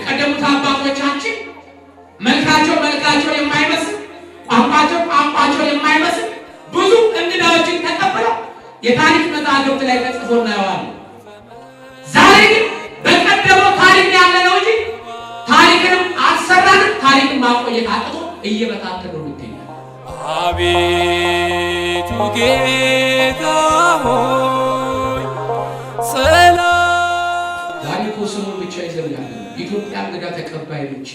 የቀደሙት አባቶቻችን መልካቸው የማይመስል ቋንቋቸው የማይመስል ብዙ እንግዳዎችን ተቀብለው የታሪክ መዛግብት ላይ ተጽፎ እናየዋለን። ዛሬ ግን በቀደመው ታሪክ ያለ ነው እንጂ ታሪክንም አልሰራንም። ታሪክን ማቆየት አቅቶ እየበታተነው ይገኛል። አቤቱ ጌታ ሆይ ሰላም። ዛሬ እኮ ስሙን ብቻ ይዘን ያለ ኢትዮጵያ እንግዳ ተቀባይ ነች፣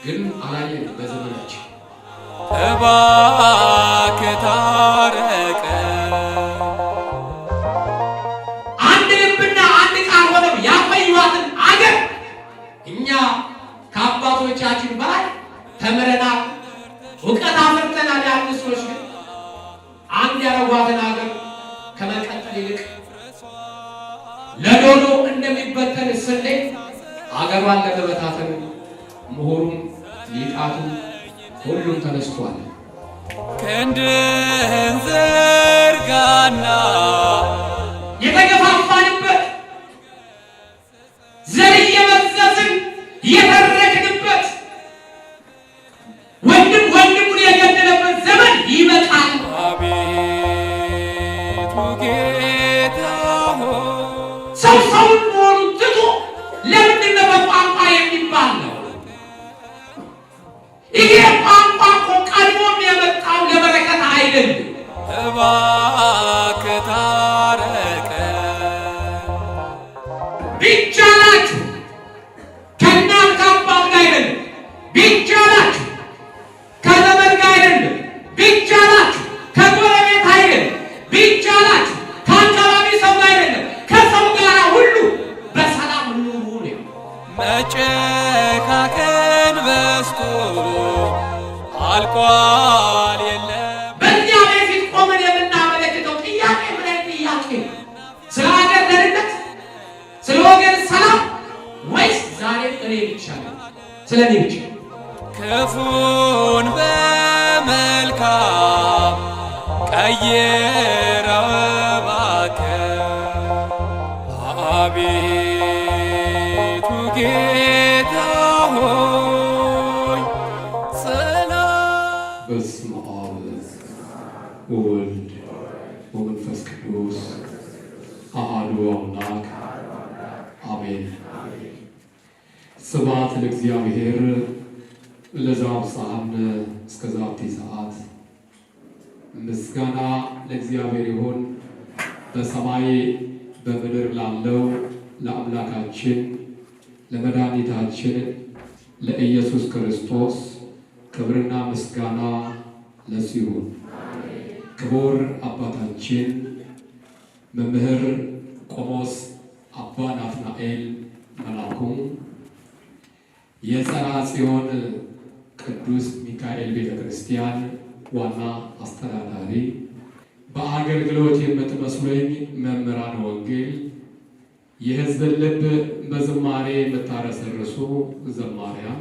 ግን አላየን በዘመናችን። እባክህ ታረቀን። አንድ ልብና አንድ ቃል ሆነው ያቆዩዋትን አገር እኛ ከአባቶቻችን በላይ ተምረናል፣ እውቀት አፍርተናል ያሉ ሰዎች ግን አንድ ያረጓትን አገር ከመቀጠል ይልቅ ለዶሮ እንደሚበተን ስንዴ አገሯን ለመበታተን ምሁሩም ሊቃቱ ሁሉም ተነስቷል። ክንድህን ዘርጋና የተገፋፋንበት ዘር እየመዘዝን የተረክንበት ወንድም ወንድሙን የገደለበት ዘመን ይበቃል። አቤቱ ጌታ ሆይ ሰው ሰውን መሆኑን ትቶ ለምንድን ነው በቋንቋ የሚባል ነው? ይሄ ቋንቋ እኮ ቀድሞም የመጣው ለበረከት አይደለም። እባክህ ታረቀን። ቢቻላችሁ ከእናት ከአባት ጋር አይደለም፣ ቢቻላችሁ ከዘመድ ጋር አይደለም፣ ቢቻላችሁ ከጎረቤት አይደለም፣ ቢቻላችሁ ከአካባቢ ሰው ጋር አይደለም፣ ከሰው ጋር ሁሉ በሰላም ኑሩ ነው። መጨካከን በዝቶ አልቋል የለም። በዚያ በፊት ቆመን የምናመለክተው ጥያቄ ምን አይነት ጥያቄ? ስለ ሀገር ደህንነት፣ ስለ ወገን ሰላም ወይስ ዛሬ እኔ ብቻ ነው? ስለ እኔ ብቻ። ክፉን በመልካም ቀይረው እባክህ። አቤቱ ጌታ ሆይ ሰላም። በስመ አብ ወወልድ ወመንፈስ ቅዱስ አሐዱ አምላክ አሜን። ስብሐት ለእግዚአብሔር ለዘአብጽሐነ እስከ ዛቲ ሰዓት። ምስጋና ለእግዚአብሔር ይሁን በሰማይ በምድር ላለው ለአምላካችን ለመድኃኒታችን ለኢየሱስ ክርስቶስ ክብርና ምስጋና ለሱ ይሁን። ክቡር አባታችን መምህር ቆሞስ አባ ናትናኤል መላኩ የጸርዐ ጽዮን ቅዱስ ሚካኤል ቤተ ክርስቲያን ዋና አስተዳዳሪ፣ በአገልግሎት የምትመስሉኝ መምህራን ወንጌል፣ የሕዝብን ልብ በዝማሬ የምታረሰርሱ ዘማሪያን፣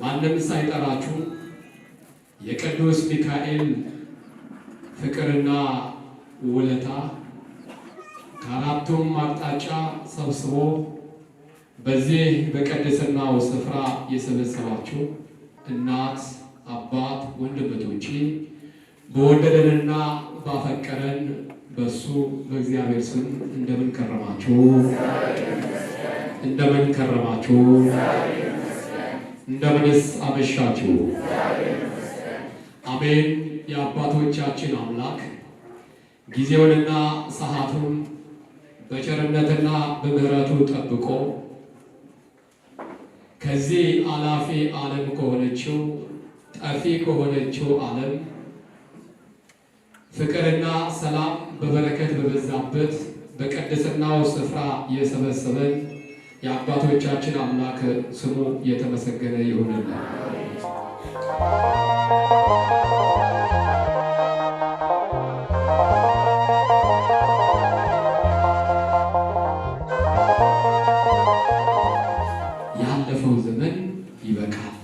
ማንም ሳይጠራችሁ የቅዱስ ሚካኤል ፍቅርና ውለታ ከአራቱም አቅጣጫ ሰብስቦ በዚህ በቅድስናው ስፍራ የሰበሰባችሁ እናት፣ አባት፣ ወንድሞቼ በወደደንና ባፈቀረን በሱ በእግዚአብሔር ስም እንደምን ከረማችሁ? እንደምን ከረማችሁ? እንደምንስ አመሻችሁ? አሜን። የአባቶቻችን አምላክ ጊዜውንና ሰዓቱን በቸርነትና በምሕረቱ ጠብቆ ከዚህ አላፊ ዓለም ከሆነችው ጠፊ ከሆነችው ዓለም ፍቅርና ሰላም በበረከት በበዛበት በቅድስናው ስፍራ የሰበሰበን የአባቶቻችን አምላክ ስሙ የተመሰገነ ይሁንልን። ያለፈው ዘመን ይበቃል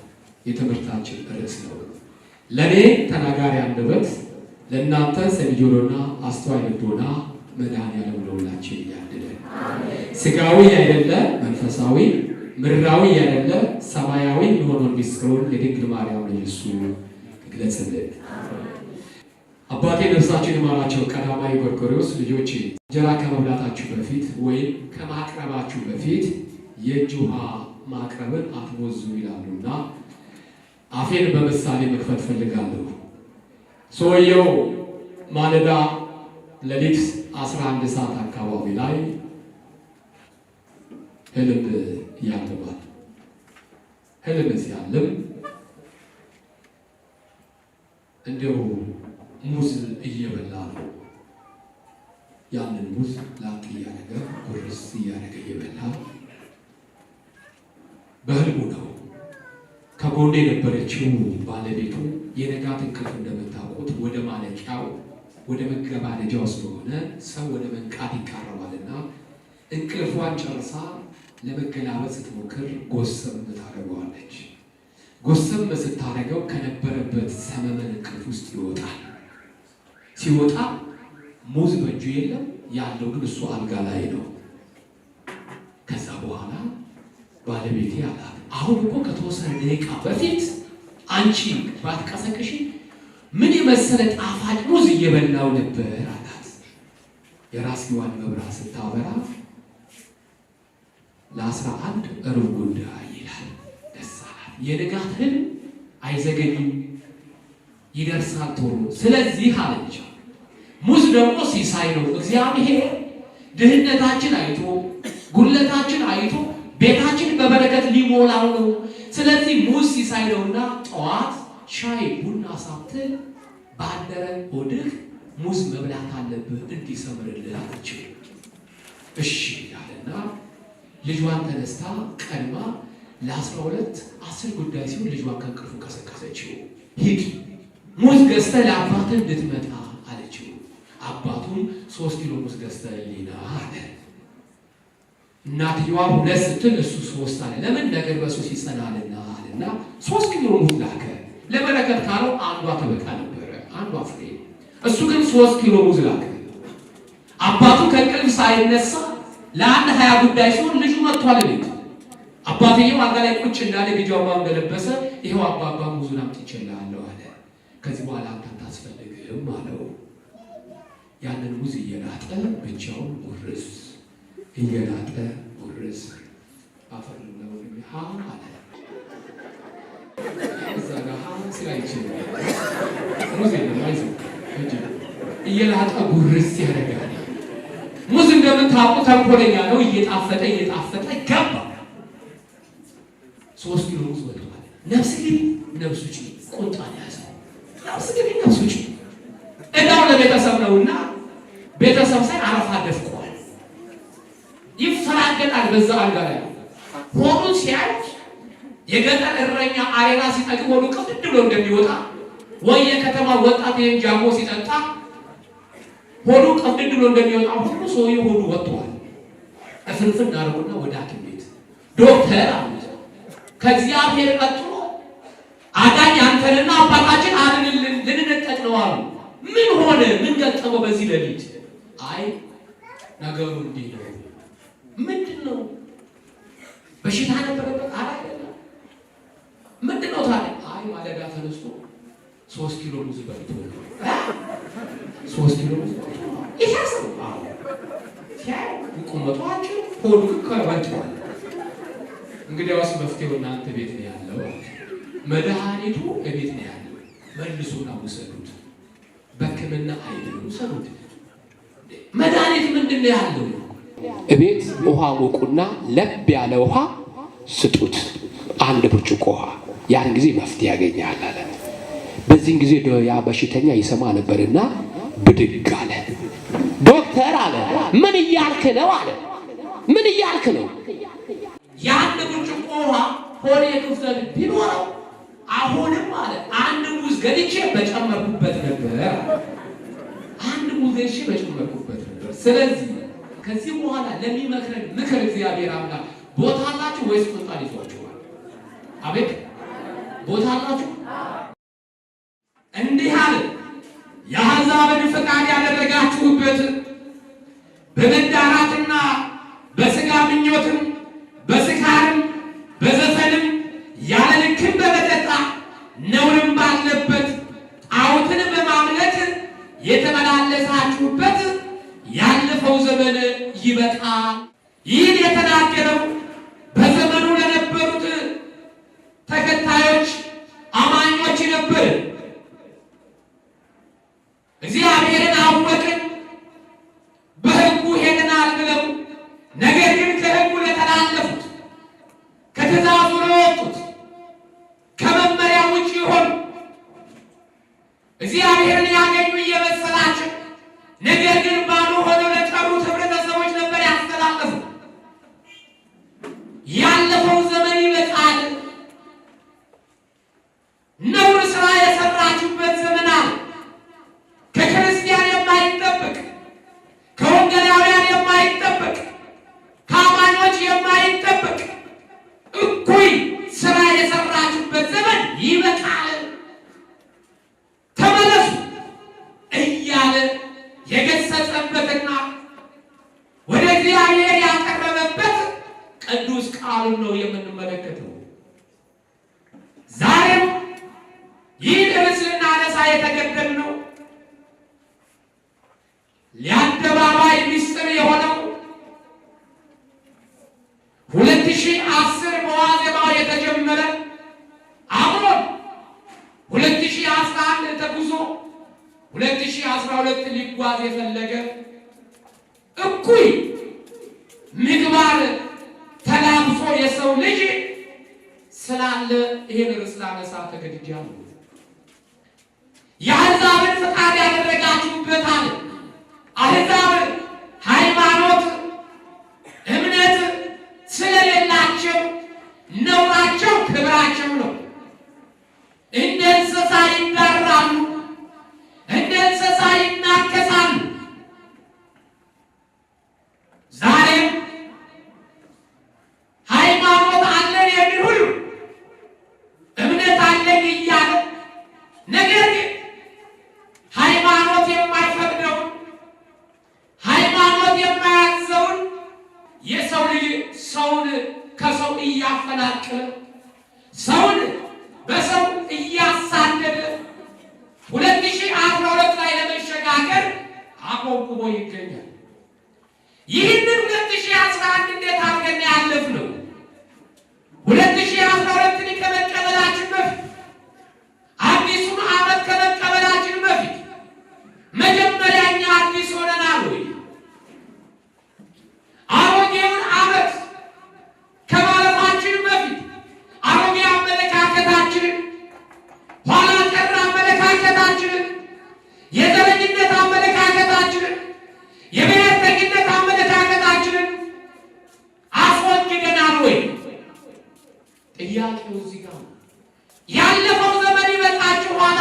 የትምህርታችን ርዕስ ነው። ለእኔ ተናጋሪ አንደበት፣ ለእናንተ ሰሚ ጆሮና አስተዋይ ልቦና መድኃኒዓለም ለሁላችን ያድለን። ስጋዊ አይደለ መንፈሳዊ፣ ምድራዊ አይደለ ሰማያዊ የሆነውን ምስጢሩን የድንግል ማርያም ለእሱ ይግለጽልን። አባቴ ነፍሳችን ይማራቸው። ቀዳማዊ ጎርጎርዮስ ልጆች እንጀራ ከመብላታችሁ በፊት ወይም ከማቅረባችሁ በፊት የእጅ ውሃ ማቅረብን አትቦዙ ይላሉና አፌን በምሳሌ መክፈት ፈልጋለሁ። ሰውየው ማለዳ ሌሊት 11 ሰዓት አካባቢ ላይ ህልም ያልማል። ህልም ሲያልም እንደው ሙዝ እየበላ ነው። ያንን ሙዝ ላጥ እያደረገ ጉርስ እያደረገ እየበላ በህልሙ ነው። ከጎኔ የነበረችው ባለቤቱ የነጋት እንቅልፍ እንደምታውቁት ወደ ማለቂያው ወደ መገባደጃው ስለሆነ ሰው ወደ መንቃት ይቃረባልና እንቅልፏን ጨርሳ ለመገላበጥ ስትሞክር ጎሰም ታደርገዋለች። ጎሰም ስታደርገው ከነበረበት ሰመመን እንቅልፍ ውስጥ ይወጣል። ሲወጣ ሙዝ በእጁ የለም፣ ያለው ግን እሱ አልጋ ላይ ነው። ከዛ በኋላ ባለቤቴ አላት፣ አሁን እኮ ከተወሰነ ደቂቃ በፊት አንቺ ባትቀሰቅሽ ምን የመሰለ ጣፋጭ ሙዝ እየበላው ነበር አላት። የራስጌዋን መብራት ስታበራ ለ11 ሩብ ጉዳይ ይላል። ደስ አላት። የንጋት ህልም አይዘገኝም፣ ይደርሳል ቶሎ። ስለዚህ አለች ሙዝ ደግሞ ሲሳይ ነው። እግዚአብሔር ድህነታችን አይቶ ጉለታችን አይቶ ቤታችን በበረከት ሊሞላው ነው። ስለዚህ ሙዝ ሲሳይ ነውና ጠዋት ሻይ ቡና ሳትል ባደረ ሆድህ ሙዝ መብላት አለብህ እንዲሰምርልህ አለችው። እሺ ያለና ልጇን ተነስታ ቀድማ ለ12 10 ጉዳይ ሲሆን ልጇን ከእንቅልፉ ቀሰቀሰችው። ሂድ ሙዝ ገዝተህ ለአባትህ እንድትመጣ አለችው። አባቱም 3 ኪሎ ሙዝ ገዝተህልኝ ና አለ። እናትየዋ 2 ስትል እሱ 3 አለ። ለምን ነገር በሶስት ይጸናልና አለና 3 ኪሎ ሙዝ ላከ። ለበረከት ካለው አንዷ ተበቃ ነበረ፣ አንዷ ፍሬ። እሱ ግን 3 ኪሎ ሙዝ ላከ። አባቱ ከእንቅልፍ ሳይነሳ ለአንድ 20 ጉዳይ ሲሆን ልጁ መጥቷል ቤት። አባትየው አልጋ ላይ ቁጭ እንዳለ ቢጃማ እንደለበሰ ይሄው አባባ ሙዙን አምጥቼልሃለሁ አለ። ከዚህ በኋላ አንተ አታስፈልግም አለው። ያንን ሙዝ እየላጠ ብቻውን ጉርስ እየላጠ ጉርስ አፈር ነው አለ። እዛ ጋር ሲላይችል ሙዝ የለማይዘ እየላጠ ጉርስ ያደርጋል። ሙዝ እንደምታውቁ ተንኮለኛ ነው። እየጣፈጠ ገባ። 3 ኪሎ ሙዝ ወጥቷል። ነፍስ ግን ነፍሱ ጭ ቁንጣን ያዘው። ነፍስ ግን ነፍሱ ጭ እዳው ለቤተሰብ ነውና ቤተሰብ ሳይ አረፋ ደፍቋል። ይፈራገጣል በዛ አልጋ ላይ ሆዱ ሲያይ የገጠር እረኛ አሬራ ሲጠግብ ሆዱ ቅድድ ብሎ እንደሚወጣ ወይ የከተማ ወጣት ይሄን ጃሞ ሲጠጣ ሆዱ ቅድድ ብሎ እንደሚወጣ ሁሉ ሰውዬው ሆዱ ወጥቷል። እፍንፍን አደረጉና ወደ ሐኪም ቤት ዶክተር አሉት፣ ከእግዚአብሔር ቀጥሎ አዳኝ አንተንና አባታችን አድንልን ልንነጠቅ ነው አሉ። ምን ሆነ? ምን ገጠመው በዚህ ሌሊት? አይ ነገሩ እንዲህ ነው። ምንድን ነው? በሽታ ነበረበት? አይደለም። ምንድን ነው ታዲያ? አይ ማለዳ ተነስቶ 3 ኪሎ ሙዝ በልቶ 3 ኪሎ ሙዝ ይሳሰው ሲያይ ቁመቷቸው ሆዱ ከበልቷል። እንግዲያውስ መፍትሄው እናንተ ቤት ነው ያለው፣ መድኃኒቱ እቤት ነው ያለው። መልሱና ውሰዱት። በሕክምና አይደለም ውሰዱት። መድኃኒት ምንድን ነው ያለው? እቤት ውሃ ሞቁና ለብ ያለ ውሃ ስጡት፣ 1 ብርጭቆ ውሃ። ያን ጊዜ መፍትሄ ያገኛል አለ። በዚህን ጊዜ ያ በሽተኛ ይሰማ ነበርና ብድግ አለ። ዶክተር አለ ምን እያልክ ነው አለ። ምን እያልክ ነው? ያን ብርጭቆ ውሃ ሆዴ ክፍተት ቢኖረው አሁንም አለ 1 ሙዝ ገድቼ በጨመርኩበት ነበር። 1 ሙዝ ገድቼ በጨመርኩበት ነበር። ስለዚህ ከዚህ በኋላ ለሚመክረን ምክር እግዚአብሔር አምላክ ቦታ አላችሁ ወይስ ቁጣን ይዟችኋል? አቤት ቦታ አላችሁ? እንዲህ አለ የአሕዛብን ፈቃድ ያደረጋችሁበት በመዳራትና በሥጋ ምኞትም በስካርም በዘፈንም ያለ ልክም በመጠጣት ነውርም ባለበት ጣዖትን በማምለክ የተመላለሳችሁበት ያለፈው ዘመን ይበቃል። ይህን የተናገረው በዘመኑ ለነበሩት ተከታዮች አማኞች ነበር። እግዚአብሔርን አወቅን በሕጉ ሄደናል ብለው ነገር ግን ከሕጉ ለተላለፉት ከትእዛዙ ለወጡት ከመመሪያ ውጭ የሆኑ እግዚአብሔርን ያገኙ እየመሰላቸው ነገር ግን ባዶ ሆነው ለቀሩት ህብረተሰቦች ነበር ያስተላለፉ። ያለፈው ዘመን ይበቃል፣ ነውር ስራ የሰራችሁበት ዘመን አለ። ከክርስቲያን የማይጠበቅ ከወንጌላውያን የማይጠበቅ ከአማኞች የማይጠበቅ እኩይ ስራ የሰራችሁበት ዘመን ይበቃል፣ ተመለሱ እያለ የገሰጸበትና ወደ እግዚአብሔር ያቀረበበት ቅዱስ ቃሉን ነው የምንመለከተው። ዛሬም ይህን ርዕስ ልናነሳ የተገደድነው የአደባባይ ምስጢር የሆነው 2010 በዋዜማው የተጀመረ አሁን 2011 ተጉዞ 2012 ሊጓዝ የፈለገ እኩይ ምግባር ተላብሶ የሰው ልጅ ስላለ ይሄን ርዕስ ላነሳ ተገድጃለሁ። የአሕዛብን ፈቃድ ያደረጋችሁበት አለ። አሕዛብ ሃይማኖት እምነት ስለሌላቸው ነውራቸው ክብራቸው ነው። እንደ እንስሳ ይዳራሉ፣ እንደ እንስሳ ይናከሳሉ። ዛሬም ሃይማኖት አለን የሚል ሁሉ እምነት አለን እያለ ነገር ግን ሃይማኖት የማይፈቅደውን ሃይማኖት የማያዘውን የሰው ልጅ ሰውን ከሰው እያፈናቀለ ሰውን በሰው እያሳደደ 2012 ላይ ለመሸጋገር አቆብቁቦ ይገኛል። ይህንን 2011 እንዴት አድርገን ያለፍነው? 2012ን ከመቀበላችን በፊት አዲሱን ዓመት ከመቀበላችን በፊት መጀመሪያ እኛ አዲስ ሆነናል ወይ? አሮጌውን ዓመት ከማለፋችን በፊት አሮጌ አመለካከታችንን፣ ኋላ ቀር አመለካከታችንን፣ የዘረኝነት አመለካከታችንን፣ የብሔርተኝነት አመለካከታችንን አስወግደናል ወይ? ጥያቄው እዚህ ጋር ነው። ያለፈው ዘመን ይበቃችኋል።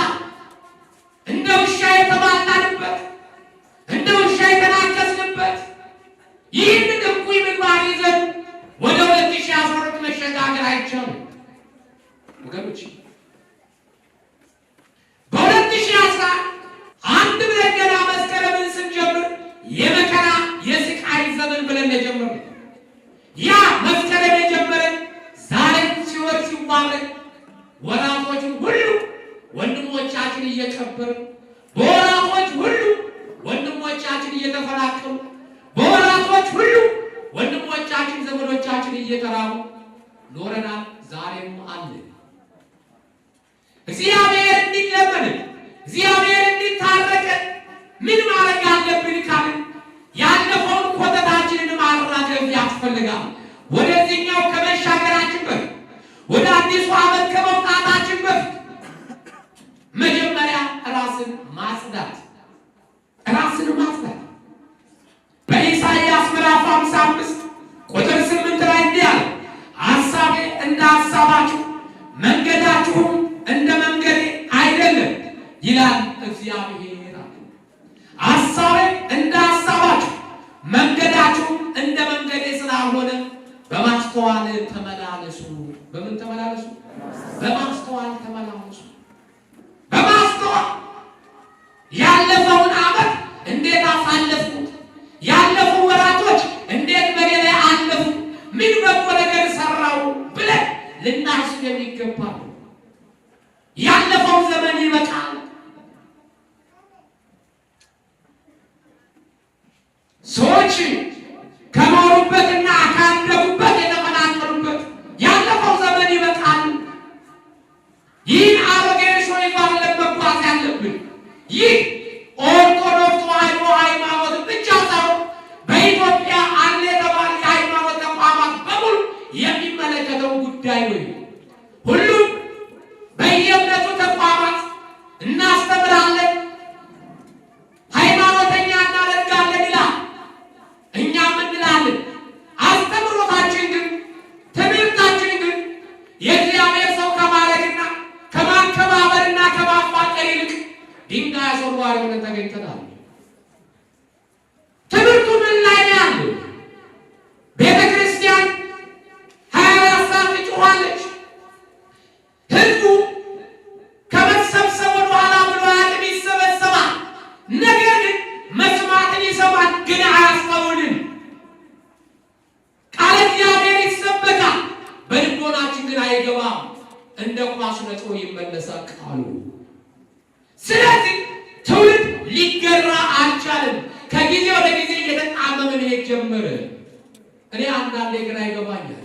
እንደ ውሻ የተባላንበት፣ እንደ ውሻ የተናከስንበት ይህንን እኩይ ምግባር ይዘን ወደ 2012 መሸጋገር አይቻልም ወገኖች። በ2011 ብለን ገና መስከረምን ስንጀምር የመከራ የስቃይ ዘመን ብለን የጀመርነው ያ መስከረም የጀመረን ዛሬ ሲወር ሲዋረድ ወራቶችን ሁሉ ወንድሞቻችን እየቀበርን በወራቶች ሁሉ ወንድሞቻችን እየተፈናቀሉ በወራቶች ሁሉ ወንድሞቻችን ዘመዶቻችን እየተራቡ ኖረናል። ዛሬም አለ። እግዚአብሔር እንዲለመንን እግዚአብሔር እንዲታረቀን ምን ማድረግ አለብን ካልን ያለፈውን ኮተታችንን ማራገፍ ያስፈልጋል። ወደዚህኛው ከመሻገራችን በፊት ወደ አዲሱ ዓመት ከመውጣታችን በፊት መጀመሪያ ራስን ማጽዳት በኢሳይያስ ምዕራፍ 55 ቁጥር 8 ላይ እንዲህ አለ፣ ሐሳቤ እንደ ሐሳባችሁ መንገዳችሁም እንደ መንገዴ አይደለም ይላል እግዚአብሔር። ሐሳቤ እንደ ሐሳባችሁ መንገዳችሁም እንደ መንገዴ ስላልሆነ በማስተዋል ተመላለሱ። በምን ተመላለሱ? በማስተዋል ተመላለሱ። በማስተዋል ያለፈውን ዓመት እንዴት አሳለፍኩት? ያለፈው ልናስብ የሚገባ ነው። ያለፈው ዘመን ይበቃል። ሰዎች ከኖሩበትና ካደጉበት የተፈናቀሉበት ያለፈው ዘመን ይበቃል። ይህን አሮጌ ሾህ ይዘን መጓዝ ያለብን ይህ ኦርቶዶክስ ተዋሕዶ ሃይማኖት ብቻ ሳይሆን በኢትዮጵያ አለ የተባለ የሃይማኖት ተቋማት በሙሉ የሚመለከተው ጉዳይ ነው። ሁሉም በየእምነቱ ተቋማት እናስተምራለን፣ ሃይማኖተኛ እናደርጋለን ይላል። እኛም እንላለን። አስተምሮታችን ግን ትምህርታችን ግን የእግዚአብሔር ሰው ከማድረግና ከማከባበርና ከማፋቀር ይልቅ ድንጋይ አስወርዋሪ ሆነን ተገኝተናል። ትምህርቱ ምን ላይ ነው ያለው? ቤተ ክርስቲያን 24 ሰዓት ትጮኻለች። ህዝቡ ከመሰብሰብ ወደኋላ ብሎ አያውቅም፣ ይሰበሰባል። ነገር ግን መስማትን ይሰማል፣ ግን አያስተውልም። ቃለ እግዚአብሔር ይሰበካል፣ በልቦናችን ግን አይገባም። እንደ ኳስ ነጥሮ ይመለሳል ቃሉ። ስለዚህ ትውልድ ሊገራ አልቻለም። ከጊዜ ወደ ጊዜ እየተጣመመ መሄድ ጀመረ። እኔ አንዳንዴ ግራ ይገባኛል።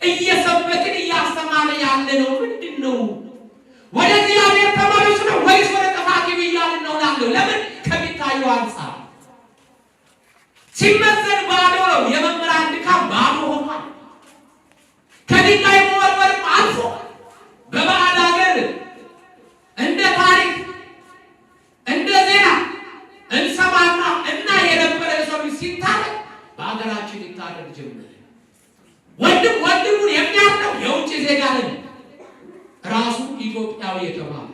እየሰበክን እያስተማረ ያለ ነው ምንድን ነው? ወደ እግዚአብሔር ተመለሱ ነው ወይስ ወደ ጥፋት እያልን ነው ላለው? ለምን ከሚታየው አንጻር ሲመዘን ባዶ ነው። የመምህራን ድካም ባዶ ሆኗል። ከድንጋይ መወርወርም አልፎ በባዕድ ሀገር እንደ ታሪክ እንደ ዜና እንሰማና እና የነበረ ሰው ሲታረቅ በሀገራችን ይታረቅ ጀመረ። ወንድም ወንድሙን የሚያምነው የውጭ ዜጋ ነን ራሱ ኢትዮጵያዊ የተባለ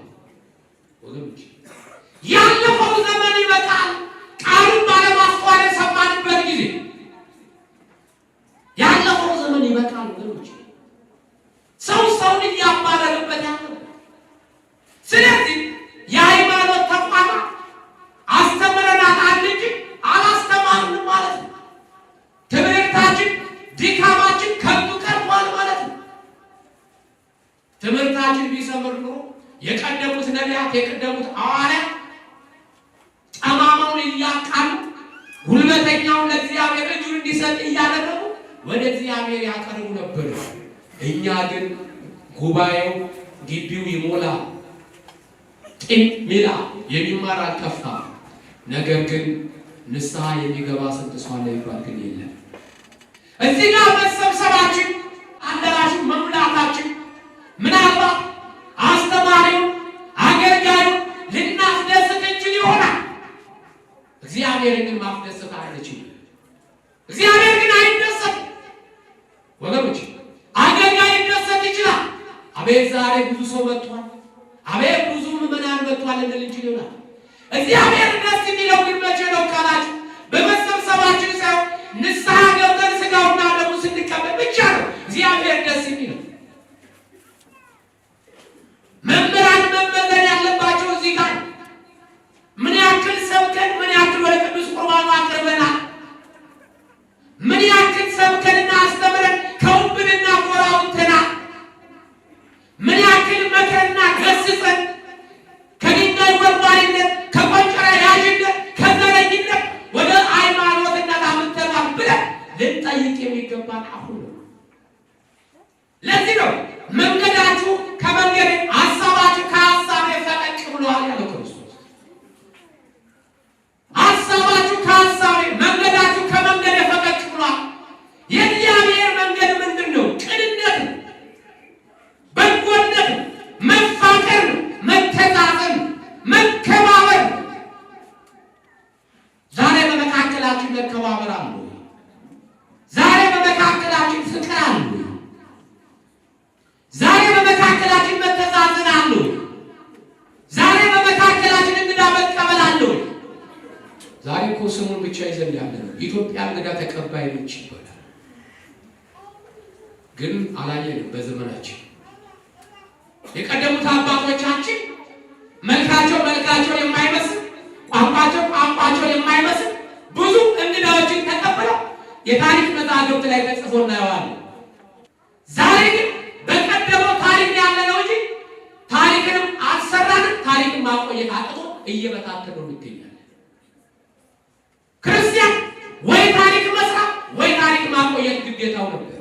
ወገኖች፣ ያለፈው ዘመን ይበቃል። ቃሉን ባለማስተዋል የሰማንበት ጊዜ ያለፈው ዘመን ይበቃል ወገኖች። ሰው ሰውን እያባረረበት ያለው። ስለዚህ የሃይማኖት ተቋማት አስተምረናል አንድ እንጂ አላስተማርንም ማለት ነው። ትምህርታችን ድካማችን ከንቱ ቀርቷል ማለት ነው። ትምህርታችን ቢሰምር ኑሮ የቀደሙት ነቢያት የቀደሙት ሐዋርያት ጠማማውን እያቃኑ ጉልበተኛውን ለእግዚአብሔር እጁን እንዲሰጥ እያደረጉ ወደ እግዚአብሔር ያቀርቡ ነበር። እኛ ግን ጉባኤው ግቢው ይሞላ ጢም ሚላ የሚማር አልጠፋ። ነገር ግን ንስሐ የሚገባ ስንት ሰው አለ ይባል ግን የለም። እዚህ ጋር መሰብሰባችን አዳራሹ መሙላታችን ምናልባት አስተማሪው አገልጋዩ ልናስደስት እንችል ይሆናል። እግዚአብሔርን ግን ማስደሰት አንችልም። እግዚአብሔር ግን አይደሰትም ወገኖች። አገልጋይ ሊደሰት ይችላል። አቤት ዛሬ ብዙ ሰው መጥቷል፣ አቤት ብዙ ምዕመናን መጥቷል እንል እንችል ይሆናል። እግዚአብሔር ደስ የሚለው ግን መቼ ነው ካላችሁ በመሰብሰባችን ሳይሆን ንስሐ ገብተን ስጋውና ደሙ ስንቀበል ብቻ ነው እግዚአብሔር ደስ የሚለው። መምህራን መመዘን ያለባቸው እዚህ ጋር ምን ያክል ሰብከን ምን ያክል ወደ ቅዱስ ቁርባኑ አቅርበናል፣ ምን ያክል ሰብከንና አስተምረን ከውብንና ጎራ ወጥተናል፣ ምን ያክል መክረንና ገስጸን ከድንጋይ ወርዋሪነት ከቆንጨራ ያዥነት ከዘረኝነት ወደ ሃይማኖትነት አምጥተናል ብለን ልንጠይቅ የሚገባን አሁን ነው። ለዚህ ነው መንገዳችሁ ከመንገድ ሀሳባችሁ ከሀሳቤ ፈቀቅ ብለዋል ያለው ክርስቶስ። ሀሳባችሁ ከሀሳቤ መንገዳችሁ ከመንገድ ፈቀቅ ብሏል። የእግዚአብሔር መንገድ ምንድን ነው? ቅንነት ነው፣ በጎነት ነው፣ መፋቀር ነው፣ መተዛዘን፣ መከባበር። ዛሬ በመካከላችን መከባበር አለ? ዛሬ በመካከላችን ፍቅር አለ? ዛሬ በመካከላችን መተዛዘን አለ? ዛሬ በመካከላችን እንግዳ መቀበል አለ? ዛሬ እኮ ስሙን ብቻ ይዘን ያለ ነው ኢትዮጵያ እንግዳ ተቀባይ ነች ይባላል። ግን አላየንም። በዘመናችን የቀደሙት አባቶቻችን መልካቸው የማይመስል ቋንቋቸው የማይመስል ብዙ እንግዳዎችን ተቀብለው የታሪክ መዛግብት ላይ ተጽፎ እናየዋለን። ዛሬ ግን እየተፈታተነው እንገኛለን። ክርስቲያን ወይ ታሪክ መስራት ወይ ታሪክ ማቆየት ግዴታው ነበር።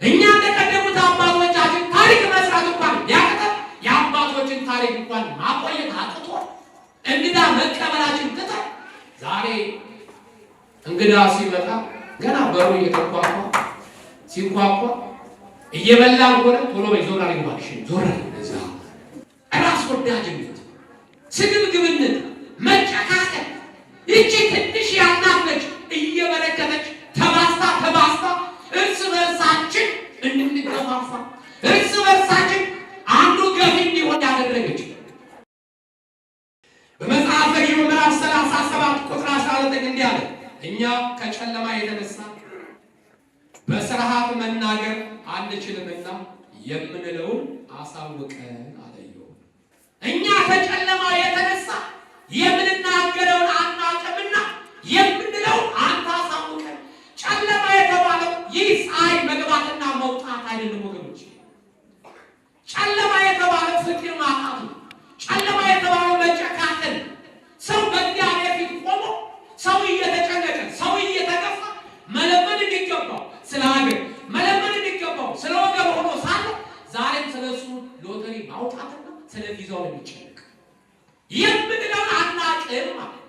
እኛ እንደቀደሙት አባቶቻችን ታሪክ መስራት እንኳን ያቅተን የአባቶችን ታሪክ እንኳን ማቆየት አቅቶ እንግዳ መቀበላችን ትተን ዛሬ እንግዳ ሲመጣ ገና በሩ እየተንኳኳ ሲንኳኳ እየበላን ሆነ ቶሎ በይ ዞር አድርጊ እባክሽ ዞር አድርጊ። እዛ ራስ ወዳጅነት፣ ስግብግብነት፣ መጨካከል ይቺ ትንሽ ያልናት ነች እየበረከተች ተባስታ እርስ በርሳችን እንድንገፋፋ እርስ በርሳችን አንዱ ገፊ እንዲሆን ያደረገች። በመጽሐፈ ኢዮብ ምዕራፍ 37 ቁጥር 19 እንዲህ አለ፣ እኛ ከጨለማ የተነሳ በስርዓት መናገር አንችልምና የምንለውን አሳውቀን አለ ኢዮብ። እኛ ከጨለማ የተነሳ የምንናገረውን አናውቅምና የምንለውን አንተ አሳውቀን። ጨለማ የተባለው ይህ ፀሐይ መግባትና መውጣት አይደለም ወገኖች። ጨለማ የተባለው ፍቅር ማጣት ነው። ጨለማ የተባለው መጨካከል፣ ሰው በእግዚአብሔር ፊት ቆሞ ሰው እየተጨነቀ ሰው እየተገፋ መለመን እንዲገባው ስለ ሀገር መለመን እንዲገባው ስለ ወገን ሆኖ ሳለ ዛሬም ስለሱ ሎተሪ ማውጣትና ስለ ቪዛው የሚጨነቅ የምንለውን አናውቅም ማለት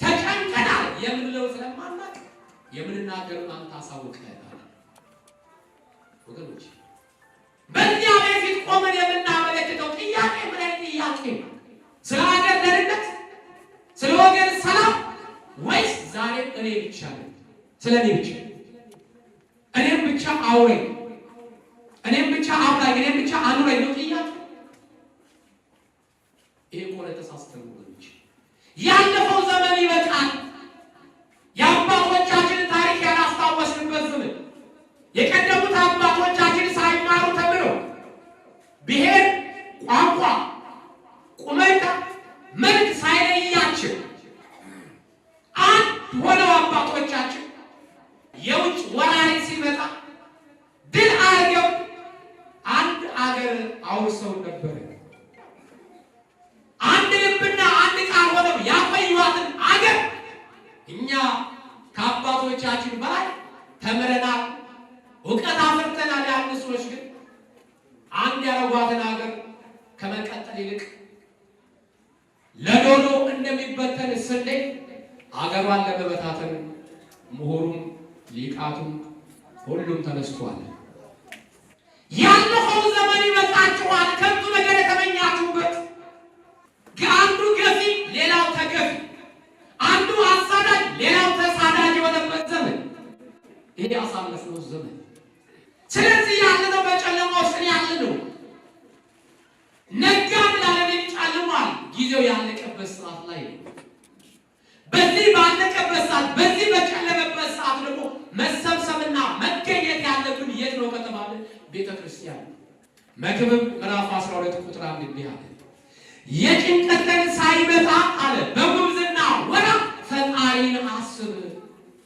ተጨንቀናል። የምንለው ስለማናውቅ የምንናገረውን አንተ አሳውቀን አለ። ወገኖች በእግዚአብሔር ፊት ቆመን የምናመለክተው ጥያቄ ምን አይነት ጥያቄ ነው? ስለ ሀገር ደህንነት፣ ስለ ወገን ሰላም ወይስ ዛሬም እኔ ብቻ ነኝ? ስለ እኔ ብቻ እኔም ብቻ አውሬ እኔም ብቻ አብላኝ እኔም ብቻ አኑረኝ ነው ጥያቄ። ይሄ ቆለ ተሳስተን ወገኖች፣ ያለፈው ዘመን ይበቃል። የአባቶቻችን ታሪክ ያላስታወስንበት ዘመን፣ የቀደሙት አባቶቻችን ሳይማሩ ተምረው ብሔር፣ ቋንቋ፣ ቁመና፣ መልክ ሳይለያቸው አንድ ሆነው አባቶቻችን የውጭ ወራሪ ሲመጣ ድል አድርገው አንድ አገር አውርሰው ነበር። አንድ ልብና አንድ ቃል ሆነው ያቆዩዋትን አገር እኛ ከአባቶቻችን በላይ ተምረናል፣ እውቀት አፍርተናል ያሉ ሰዎች ግን አንድ ያረጓትን ሀገር ከመቀጠል ይልቅ ለዶሮ እንደሚበተን ስንዴ ሀገሯን ለመበታተን ምሁሩም ሊቃቱም ሁሉም ተነስቷል። ያለፈው ዘመን ይበቃችኋል። ከንቱ ነገር የተመኛችሁበት አንዱ ገፊ ሌላው ተገፊ፣ አንዱ አሳዳጅ ሌላው ተሳዳጅ የሆነበት ዘመን ይሄ ያሳለፍነው ዘመን። ስለዚህ ያለነው በጨለማ ውስጥ ያለነው ነጋ ብላለን ጨልሟል። ጊዜው ያለቀበት ሰዓት ላይ ነው። በዚህ ባለቀበት ሰዓት በዚህ በጨለመበት ሰዓት ደግሞ መሰብሰብና መገኘት ያለብን የት ነው ከተባለ ቤተ ክርስቲያን። መክብብ ምዕራፍ 12 ቁጥር 1 እንዲህ አለ፣ የጭንቀት ቀን ሳይመጣ አለ በጉብዝና ወራት ፈጣሪን አስብ።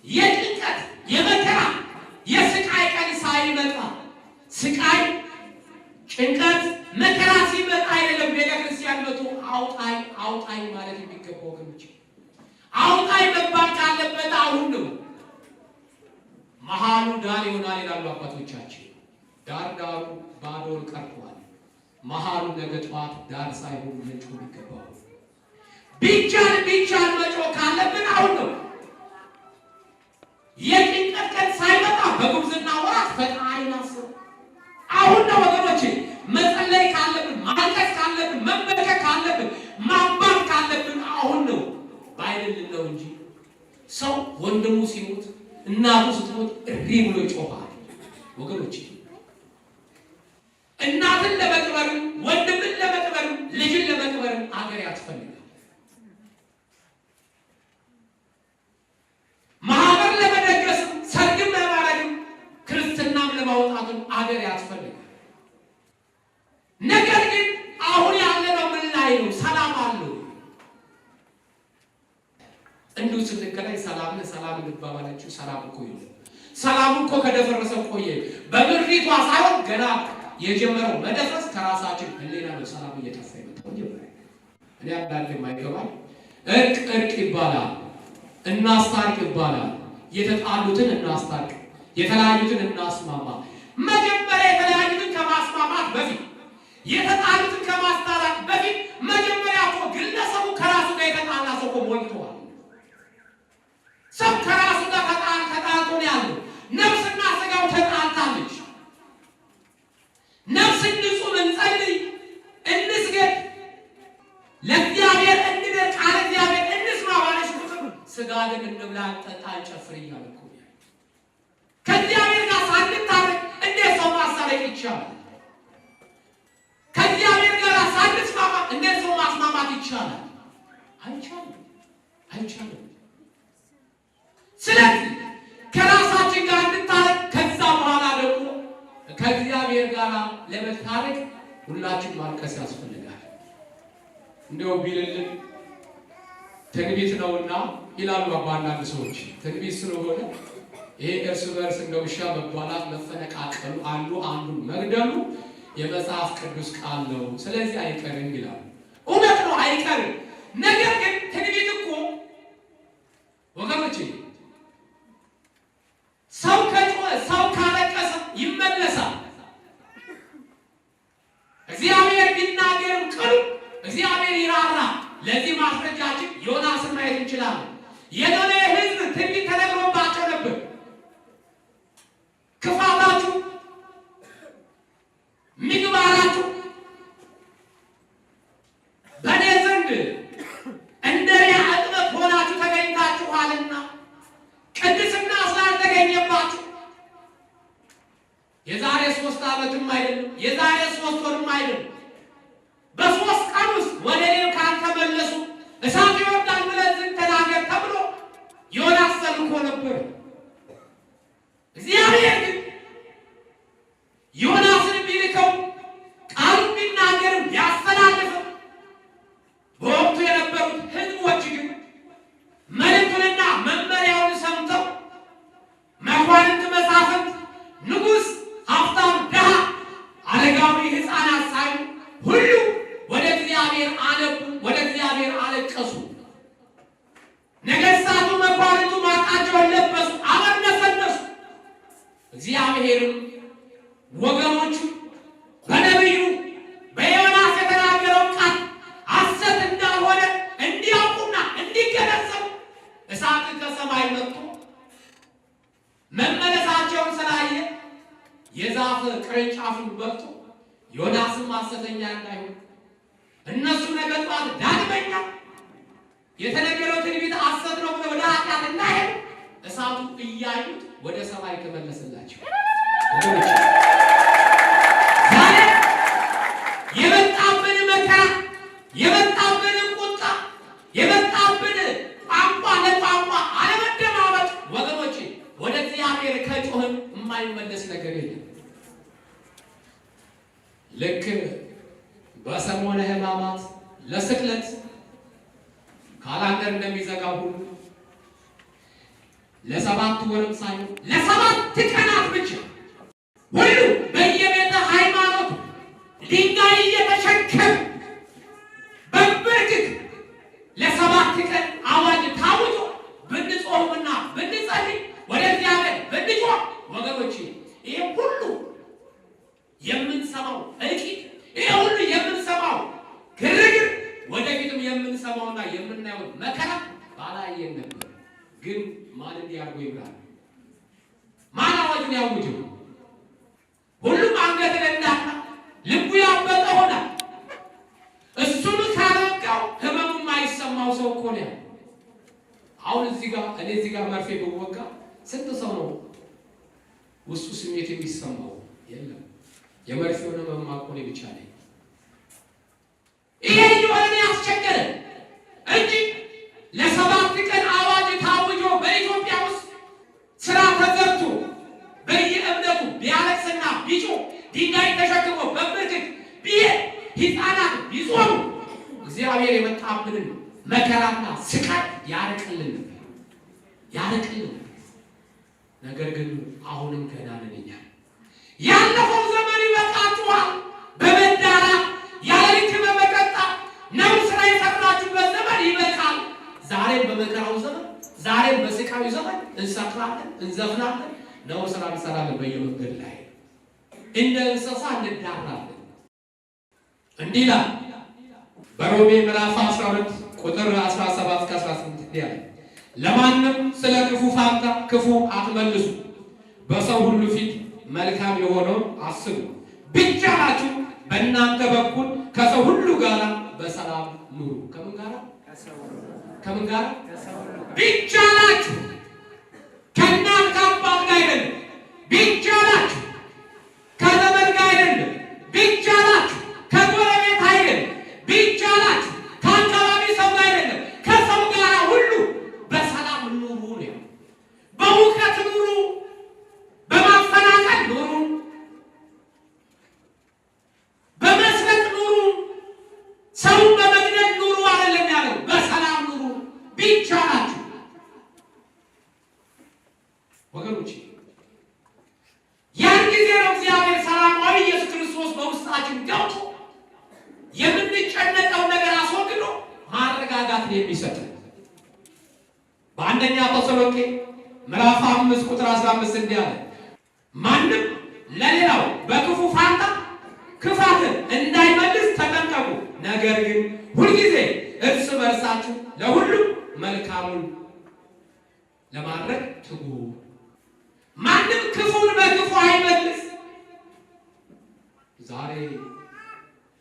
የጭንቀት የመከራ የስቃይ ቀን ሳይመጣ፣ ስቃይ ጭንቀት መከራ ሲመጣ አይደለም ቤተ ክርስቲያን መቶ አውጣኝ አውጣኝ ማለት የሚገባው ወገኖች። አውጣኝ መባል ካለበት አሁን ነው። መሃሉ ዳር ይሆናል ይላሉ አባቶቻችን። ዳር ዳሩ ባዶ ቀርቷል። መሃሉ ነገ ጠዋት ዳር ሳይሆን መጮህ የሚገባው ቢቻል መጮህ ካለብን አሁን ነው። የጭንቀት ቀን ሳይመጣ በጉብዝና ወራት ፈጣሪን አስብ። አሁን ነው ወገኖቼ። መጸለይ ካለብን፣ ማልቀስ ካለብን፣ መመልከት ካለብን፣ ማባል ካለብን አሁን ነው። ባይደልን ነው እንጂ ሰው ወንድሙ ሲሞት እናቱ ስትሞት እሪ ብሎ ይጮሃል ወገኖቼ። እናትን ለመቅበርም ወንድምን ለመቅበርም ልጅን ለመቅበርም አገር ያስፈልጋል። ማህበር ለመደገስም ሰርግም ለማድረግም ክርስትናም ለማውጣትም አገር ያስፈልጋል። ነገር ግን አሁን ያለነው ምን ላይ ነው? ሰላም አለው። እንዲሁ ስንገናኝ ሰላም እንባባላችሁ። ሰላም እኮ ይሁን። ሰላም እኮ ከደፈረሰ ቆየ። በምድሪቷ ሳይሆን ገና የጀመረው መደፍረስ ከራሳችን ህሊና ነው። ሰላም እየጠፋ ይመጣው ጀመረ። እኔ አንዳንዴ የማይገባኝ እርቅ ይባላል። እናስታርቅ ይባላል። የተጣሉትን እናስታርቅ፣ የተለያዩትን እናስማማ። መጀመሪያ የተለያዩትን ከማስማማት በፊት የተጣሉትን ከማስታረቅ በፊት መጀመሪያ እኮ ግለሰቡ ከራሱ ጋር የተጣላ ሰው እኮ ሞልቷል። ሰው ከራሱ ጋር ተጣልቶ ነው ያለው። ነፍስና ስጋው ተጣልታለች። ነፍስ ንጹህ እንጸልይ፣ እንስገድ፣ ለእግዚአብሔር እንድር፣ ቃል እግዚአብሔር እንስማ ባለች ቁጥር ስጋ ግን እንብላ፣ እንጠጣ፣ እንጨፍር እያለ እኮ ከእግዚአብሔር ጋር ሳንታረቅ እንዴት ሰው ማስታረቅ ይቻላል? ከእግዚአብሔር ጋር ሳንስማማ እንዴት ሰው ማስማማት ይቻላል? አይቻልም። ስለዚህ ከራሳችን ጋር እንታረቅ። ከዛ በኋላ ደግሞ ከእግዚአብሔር ጋር ለመታረቅ ሁላችን ማልቀስ ያስፈልጋል። እንደው ቢልልን ትንቢት ነውና ይላሉ አንዳንድ ሰዎች። ትንቢት ስለሆነ ይሄ እርስ በርስ እንደ ውሻ መባላት፣ መፈነቃቀሉ፣ አንዱ አንዱን መግደሉ የመጽሐፍ ቅዱስ ቃል ነው። ስለዚህ አይቀርም ይላሉ። እውነት ነው፣ አይቀርም። ነገር ግን ትንቢት እኮ ወገኖቼ ሰው ከጮኸ ሰው ካለቀሰ ይመለሳል። እግዚአብሔር ቢናገርም ቅሉ እግዚአብሔር ይራራ። ለዚህ ማስረጃችን ዮናስን ማየት እንችላለን። የኖሌ ሕዝብ ትንቢት ተነግሮባቸው ነበር። ክፋታችሁ፣ ምግባራችሁ በእኔ ዘንድ እንደ ሪያ እጥበት ሆናችሁ ተገኝታችኋልና ቅድስና ስላልተገኘባችሁ የዛሬ 3 ዓመትም አይደለም የዛሬ 3 ወርም አይደለም በ3 ቀን ውስጥ ወደ እኔ ካልተመለሱ እሳት ይወርዳል ብለህ ዝም ተናገር ተብሎ ዮናስ ተልኮ ነበር። እግዚአብሔር ግን ዮናስን ቢልከው ቃሉን ቢናገርም ያስተላልፈው በወቅቱ የነበሩት ሕዝቦች ግን መልእክቱንና መመሪያውን ሰምተው መኳንንት፣ መሳፍንት፣ ንጉሥ፣ ሀብታም፣ ድሃ፣ አረጋዊ፣ ሕፃናት ሳይሉ ሁሉ ወደ እግዚአብሔር አነቡ፣ ወደ እግዚአብሔር አለቀሱ። ነገሥታቱ፣ መኳንንቱ ማቃቸውን ለበሱ፣ አመነሰነሱ። እግዚአብሔርም ወገኖቹ በነቢዩ በዮናስ የተናገረው ቃል ሐሰት እንዳልሆነ እንዲያውቁና እንዲገነዘቡ እሳት ከሰማይ መጥቶ መመለሳቸውን ስላየ የዛፍ ቅርንጫፉን በልቶ ዮናስም ሐሰተኛ እንዳይሆን እነሱ ነገ ጠዋት ዳግመኛ የተነገረው ትንቢት ሐሰት ነው ብለው ወደ ኃጢአት እንዳይሄዱ እሳቱ እያዩት ወደ ሰማይ ተመለሰላቸው። ዛሬ የመጣብን መከራ፣ የመጣብን ቁጣ፣ የመጣብን ቋንቋ ለቋንቋ አለመደማመጥ ወገኖቼ ወደ እግዚአብሔር ከጮህን የማይመለስ ነገር የለም። ልክ በሰሞነ ሕማማት ለስቅለት ካላንደር እንደሚዘጋው ሁሉ ለ7 ወርም ሳይሆን ለ7 ቀናት ብቻ ሁሉ በየቤተ ሃይማኖት ድንጋይ እየተሸከመ በብርክክ ለ7 ቀን አዋጅ ታውጆ ብንጾምና ብንጸልይ ወደ እግዚአብሔር ብንጮህ ወገኖቼ ይሄ ሁሉ የምንሰማው እልቂት፣ ይሄ ሁሉ የምንሰማው ግርግር፣ ወደፊትም የምንሰማውና የምናየው መከራ ባላየን ነበር። ግን ማን እንዲያርጎ ይብላል? ማን አዋጁን ያውጀው? ሁሉም አንገት ለእንዳና ልቡ ያበጠ ሆነ። እሱን ካለቃው ህመሙ የማይሰማው ሰው እኮ ነው። አሁን እዚህ ጋር መርፌ ብወጋ ስንት ሰው ነው ውስጡ ስሜት የሚሰማው? የለም። የመርፌውን ህመም ማቆኔ ብቻ ነኝ። ይሄ ይወን ያስቸገረ እንጂ ለ7 ቀን አዋጅ ታውጆ በኢትዮጵያ ውስጥ ስራ ተዘርቶ በየእምነቱ ቢያለቅስና ቢጮህ ድንጋይ ተሸክሞ በብርክክ ቢሄድ ሕፃናት ቢጾሙ እግዚአብሔር የመጣብንን መከራና ስቃይ ያርቅልን። ነገር ግን አሁንም ገና ነን እኛ። ያለፈው ዘመን ይበቃችኋል። በመዳራት ያለ ልክ በመጠጣት ነው ስራ የሰራችሁበት ዘመን ይበቃል። ዛሬም በመከራው ዘመን፣ ዛሬም በስቃዩ ዘመን እንሰክራለን፣ እንዘፍናለን፣ ነው ስራ እንሰራለን። በየመንገድ ላይ እንደ እንስሳ እንዳራለን። እንዲህ ይላል በሮሜ ምዕራፍ 12 ቁጥር 17 እስከ 18 እንዲህ አለ፣ ለማንም ስለ ክፉ ፋንታ ክፉ አትመልሱ፣ በሰው ሁሉ ፊት መልካም የሆነውን አስቡ። ቢቻላችሁ በእናንተ በኩል ከሰው ሁሉ ጋር በሰላም ኑሩ። ከምን ጋር? ከምን ጋር? ቢቻላችሁ ከእናት ከአባት ጋር አይደለም። ቢቻላችሁ ከዘመድ ጋር አይደለም። ቢቻላችሁ ከጎረቤት አይደለም። ቢቻላችሁ ከአካባቢ ሰው ጋር አይደለም። ከሰው ጋር ሁሉ በሰላም ኑሩ ነው። በሁከት ኑሩ፣ በማፈናቀል ኑሩ፣ በመስረቅ ኑሩ፣ ሰውን በመግደል ኑሩ አይደለም ያለው። በሰላም ኑሩ ቢቻላችሁ። ወገኖች ያን ጊዜ ነው እግዚአብሔር ሰላማዊ ኢየሱስ ክርስቶስ በውስጣችን ገብቶ የምንጨነቀው ነገር አስወግዶ ማረጋጋትን የሚሰጥ። በአንደኛ ተሰሎንቄ ምዕራፍ 5 ቁጥር 15 እንዲህ አለ፣ ማንም ለሌላው በክፉ ፋንታ ክፋትን እንዳይመልስ ተጠንቀቁ፣ ነገር ግን ሁልጊዜ እርስ በርሳችሁ ለሁሉም መልካሙን ለማድረግ ትጉ። ማንም ክፉን በክፉ አይመልስ። ዛሬ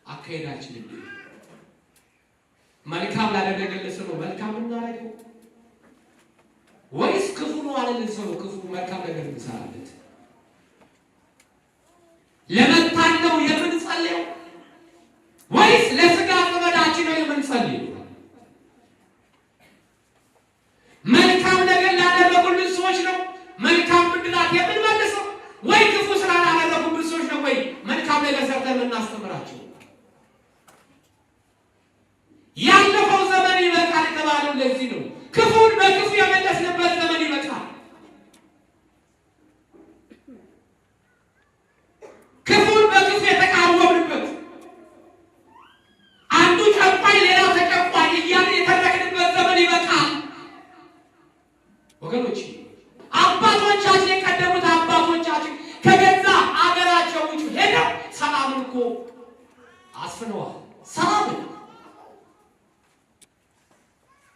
አካሄዳችን መልካም ላደረገልን ሰው መልካም እናደርገው ወይስ ክፉ ነው አለልን ሰው ክፉ መልካም ነገር እንሰራለት? ለመታን ነው የምንጸልየው ወይስ ለስጋ ዘመዳችን ነው የምንጸልየው? መልካም ነገር ላደረጉልን ሰዎች ነው መልካም ምንድላት የምንመልሰው ወይ ክፉ ስራ ላደረጉልን ሰዎች ነው ወይ መልካም ነገር ሰርተን የምናስተምራቸው? ያለፈው ዘመን ይበቃል የተባለው ለዚህ ነው። ክፉን በክፉ የመለስንበት ዘመን ይበቃል። ክፉን በክፉ የተቃወምንበት፣ አንዱ ጨቋኝ ሌላው ተጨቋኝ እያልን የተረክንበት ዘመን ይበቃል። ወገኖች አባቶቻችን የቀደሙት አባቶቻችን ከገዛ አገራቸው ውጭ ሄደው ሰላምን እኮ አስፍነዋል። ሰላምን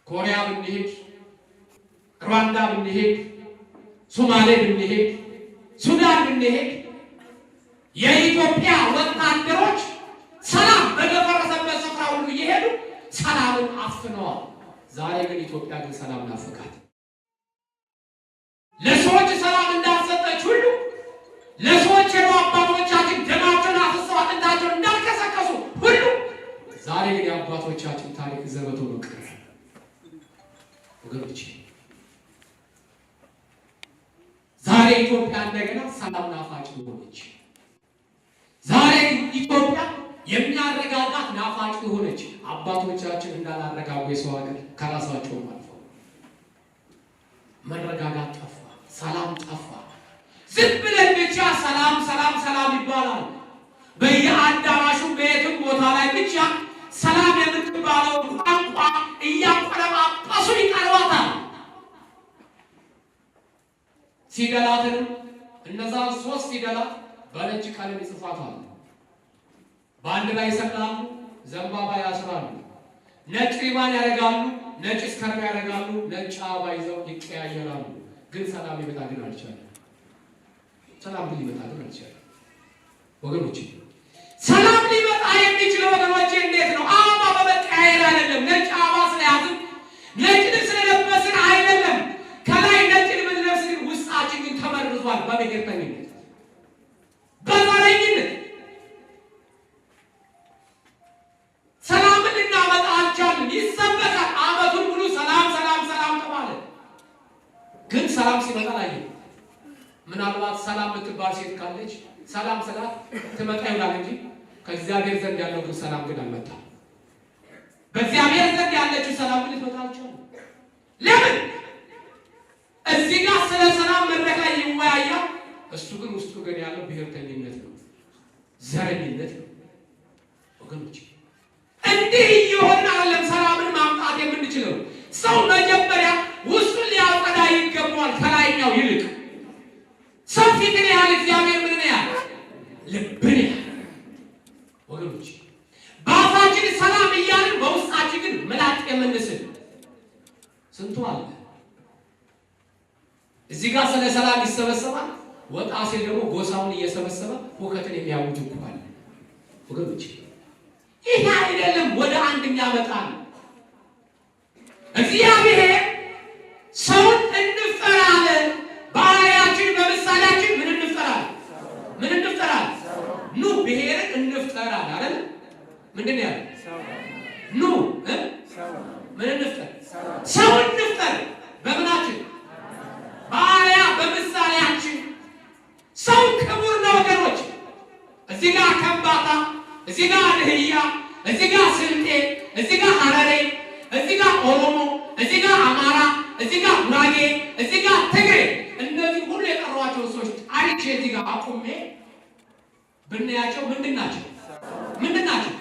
ኮሪያ ብንሄድ፣ ሩዋንዳ ብንሄድ፣ ሶማሌ ብንሄድ፣ ሱዳን ብንሄድ የኢትዮጵያ ወታደሮች ሰላም በደፈረሰበት ስፍራ ሁሉ እየሄዱ ሰላምን አፍነዋል። ዛሬ ግን ኢትዮጵያ ግን ሰላም ናፈቃት። ለሰዎች ሰላም እንዳልሰጠች ሁሉ ለሰዎች የነው አባቶቻችን ደማቸውን አፍሰው አጥንታቸውን እንዳልከሰከሱ ሁሉ ዛሬ ግን የአባቶቻችን ታሪክ ዘበቶ በቀረ። ወገኖች ዛሬ ኢትዮጵያ እንደገና ሰላም ናፋቂ ሆነች። ዛሬ ኢትዮጵያ የሚያረጋጋት ናፋቂ ሆነች። አባቶቻችን እንዳላረጋጉ የሰው ሀገር ከራሳቸውም አልፈው መረጋጋት ጠፋ፣ ሰላም ጠፋ። ዝም ብለን ብቻ ሰላም ሰላም ሰላም ይባላል። በየአዳራሹ በየትም ቦታ ላይ ብቻ ሰላም የምትባለው ቋንቋ እያቆለጳጰሱ ይቀርባታል። ፊደላትንም እነዛ 3 ፊደላት በነጭ ቀለም ይጽፏታል። በአንድ ላይ ይሰቅላሉ፣ ዘንባባ ያስራሉ፣ ነጭ ሪባን ያደርጋሉ፣ ነጭ ስካርፕ ያደርጋሉ፣ ነጭ አበባ ይዘው ይቀያየራሉ። ግን ሰላም ሊመጣ ግን አልቻለም። ሰላም ሊመጣ ግን አልቻለም። ወገኖች ሰላም ሊመጣ የሚችለው ወገኖች እንዴት ነው? አበባ በመቀያየር አይደለም። ነጭ አበባ ስለያዝን ነጭ ልብስ ስለለበስን አይደለም። ከላይ ነጭ ልብስ ለብስን ውስጣችን ግን ተመርዟል በብሔርተኝነት፣ በዘረኝነት። ሰላምን ልናመጣ አልቻልንም። ይሰበካል። ዓመቱን ሙሉ ሰላም ሰላም ሰላም ተባለ። ግን ሰላም ሲመጣ ላይ ምናልባት ሰላም የምትባል ሴት ካለች ሰላም ስላት ትመጣ ይሆናል እንጂ ከእግዚአብሔር ዘንድ ያለው ግን ሰላም ግን አልመጣም። በእግዚአብሔር ዘንድ ያለችው ሰላም ግን ልትመጣ አልቻለም። ለምን? እዚህ ጋር ስለ ሰላም መድረክ ላይ ይወያያል። እሱ ግን ውስጡ ግን ያለው ብሔርተኝነት ነው፣ ዘረኝነት ነው። ወገኖች እንዲህ እየሆነ አይደለም ሰላምን ማምጣት የምንችለው። ሰው መጀመሪያ ውስጡን ሊያጸዳ ይገባዋል ከላይኛው ይልቅ። ሰው ፊትን ያህል እግዚአብሔር ምን ያህል ልብን ያህል ወገኖች፣ በአፋችን ሰላም እያልን በውስጣችን ግን ምላጭ የምንስል ስንቱ አለ። እዚህ ጋር ስለ ሰላም ይሰበሰባል፣ ወጣ ሲል ደግሞ ጎሳውን እየሰበሰበ ሁከትን የሚያውጅ እኮ አለ ወገኖች። ይህ አይደለም ወደ አንድ የሚያመጣል። እግዚአብሔር ሰውን እንፍጠራለን፣ በአርአያችን በምሳሌያችን ምን እንፍጠራለን? ምን እንፍጠራለን? ኑ ብሔርን እንፍጠራለን አይደል? ምንድን ነው ያለው? ኑ ምን እንፍጠር? ሰው እንፍጠር። በምናችን? በአርአያ በምሳሌያችን። ሰው ክቡር ነው ወገኖች። እዚህ ጋር ከምባታ፣ እዚህ ጋር ድህያ፣ እዚህ ጋር ስልጤ፣ እዚህ ጋር ሐረሬ፣ እዚህ ጋር ኦሮሞ፣ እዚህ ጋር አማራ፣ እዚህ ጋር ጉራጌ፣ እዚህ ጋር ትግሬ፣ እነዚህ ሁሉ የጠሯቸው ሰዎች ታሪክ እዚህ ጋር አቁሜ ብናያቸው ምንድን ናቸው? ምንድን ናቸው?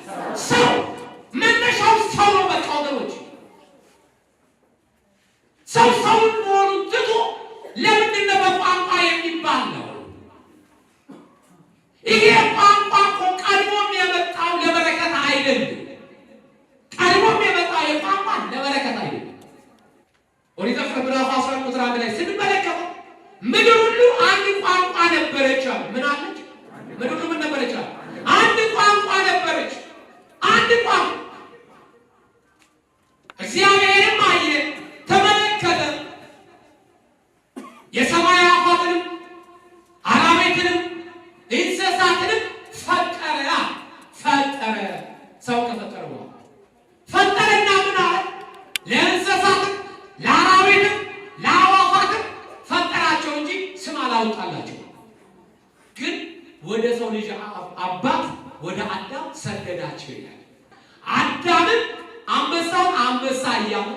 ሰው መነሻው ሰው ነው። በቃ ወገኖች ሰው ሰውን መሆኑን ትቶ ለምንድን ነው በቋንቋ የሚባል ነው? ይሄ ቋንቋ እኮ ቀድሞም የመጣው ለበረከት አይደለም። ቀድሞም የመጣው የቋንቋ ለበረከት አይደለም። ኦሪት ዘፍጥረት ምዕራፍ 11 ቁጥር 1 ላይ ስንመለከተው ምድር ሁሉ አንድ ቋንቋ ነበረች አለ። ምን አለች? ምድር ሁሉ ምን ነበረች አለ? አንድ ቋንቋ ነበረች። አንድ ቋንቋ። እግዚአብሔርም አየ፣ ተመለከተ፣ የሰማይ አዕዋፍንም አራዊትንም እንስሳትንም ፈጠረ። ፈጠረ። ሰው ከፈጠረ በኋላ ፈጠረና ምን አለ? ለእንስሳትም ለአራዊትም ለአዕዋፋትም ፈጠራቸው እንጂ ስም አላወጣላቸው። ግን ወደ ሰው ልጅ አባት ወደ አዳም ሰደዳቸው ይላል። አዳምን አንበሳውን አንበሳ እያለ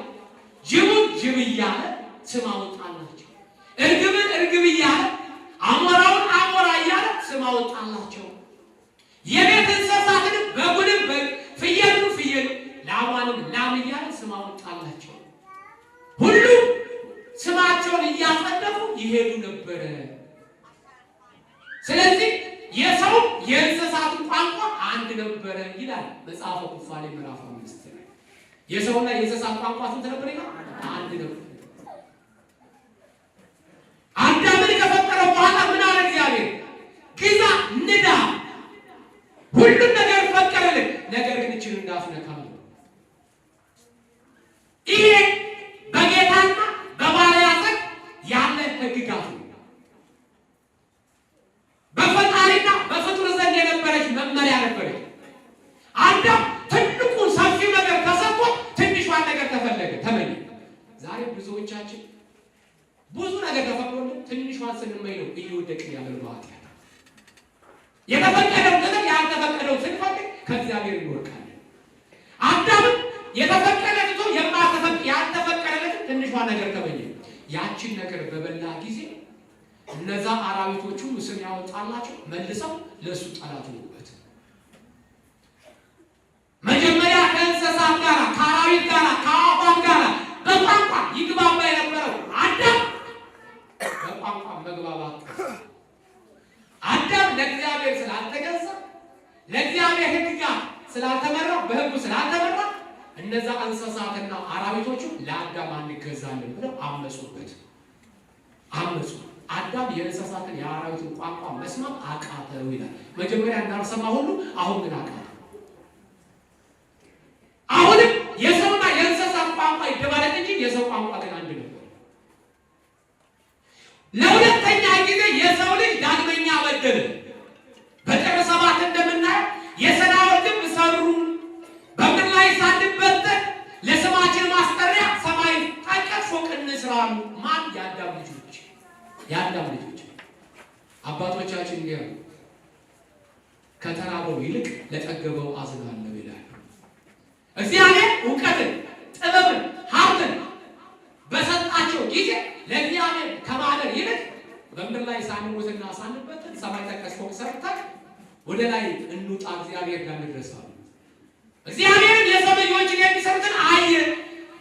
ጅቡን ጅብ እያለ ስም አወጣላቸው። እርግብን እርግብ እያለ አሞራውን አሞራ እያለ ስም አወጣላቸው። የቤት እንስሳትንም በጉንም በግ፣ ፍየሉን ፍየል፣ ላሟንም ላም እያለ ስም አወጣላቸው። ሁሉም ስማቸውን እያጸደቁ ይሄዱ ነበረ። ስለዚህ የሰው የእንስሳቱ ቋንቋ አንድ ነበረ ይላል መጽሐፈ ኩፋሌ ምዕራፍ 5 ላይ። የሰውና የእንስሳት ቋንቋ ስንት ነበር ይላል? አንድ ነበር። አዳምን ከፈጠረ በኋላ ምን አለ እግዚአብሔር? ግዛ፣ ንዳ፣ ሁሉን ነገር ፈቀደልን። ነገር ግን እችን እንዳትነካ ነው። ይሄ በጌታና በባሪያ ዘንድ ያለ ሕግጋት ነው። በፈጣሪና በፍጡር ዘንድ የነበረች መመሪያ ነበረች። አዳም ትልቁን ሰፊው ነገር ተሰጥቶ ትንሿን ነገር ተፈለገ፣ ተመኘ። ዛሬ ብዙዎቻችን ብዙ ነገር ተፈቅዶልን ትንሿን ስንመኝ ነው እየወደቅን ያለን በኃጢአት። የተፈቀደው ነገር ያልተፈቀደው ስንፈልግ ከእግዚአብሔር እንወድቃለን። አዳምም የተፈቀደ ትቶ ያልተፈቀደለት ትንሿን ነገር ተመኘ። ያችን ነገር በበላ ጊዜ እነዛ አራዊቶቹ ስም ያወጣላቸው መልሰው ለእሱ ጠላት ሆኑበት። መጀመሪያ ከእንስሳት ጋር፣ ከአራዊት ጋር፣ ከአዕዋፍ ጋር በቋንቋ ይግባባ የነበረው አዳም በቋንቋ መግባባት አዳም ለእግዚአብሔር ስላልተገዛ፣ ለእግዚአብሔር ሕግጋት ስላልተመራ፣ በሕጉ ስላልተመራ እነዛ እንስሳትና አራዊቶቹ ለአዳም አንገዛለን ብለው አመፁበት። አመፁ። አዳም የእንስሳትን የአራዊትን ቋንቋ መስማት አቃተው ይላል። መጀመሪያ እንዳልሰማ ሁሉ አሁን ግን አቃተው። አሁንም የሰውና የእንስሳት ቋንቋ ይደባለቅ እንጂ የሰው ቋንቋ ግን አንድ ነበር። ለሁለተኛ ጊዜ የሰው ልጅ ዳግመኛ በደለ። በጥር 7 እንደምናየው የሰናዖር ግንብ ሰሩ። በምድር ላይ ሳንበተን ለስማችን ማስጠሪያ ሰማይ ጠቀስ ፎቅ እንስራ አሉ። ማን? የአዳም ልጆች። የአዳም ልጆች አባቶቻችን ይላሉ፣ ከተራበው ይልቅ ለጠገበው አዝናለሁ ይላሉ። እግዚአብሔር እውቀትን፣ ጥበብን፣ ሀብትን በሰጣቸው ጊዜ ለእግዚአብሔር ከማደር ይልቅ በምድር ላይ ሳንሞትና ሳንበተን ሰማይ ጠቀስ ፎቅ ሰርተን ወደ ላይ እንውጣ እግዚአብሔር ጋር እንድረሳለን። እግዚአብሔርን የሰው ልጆችን የሚሰሩትን አየ፣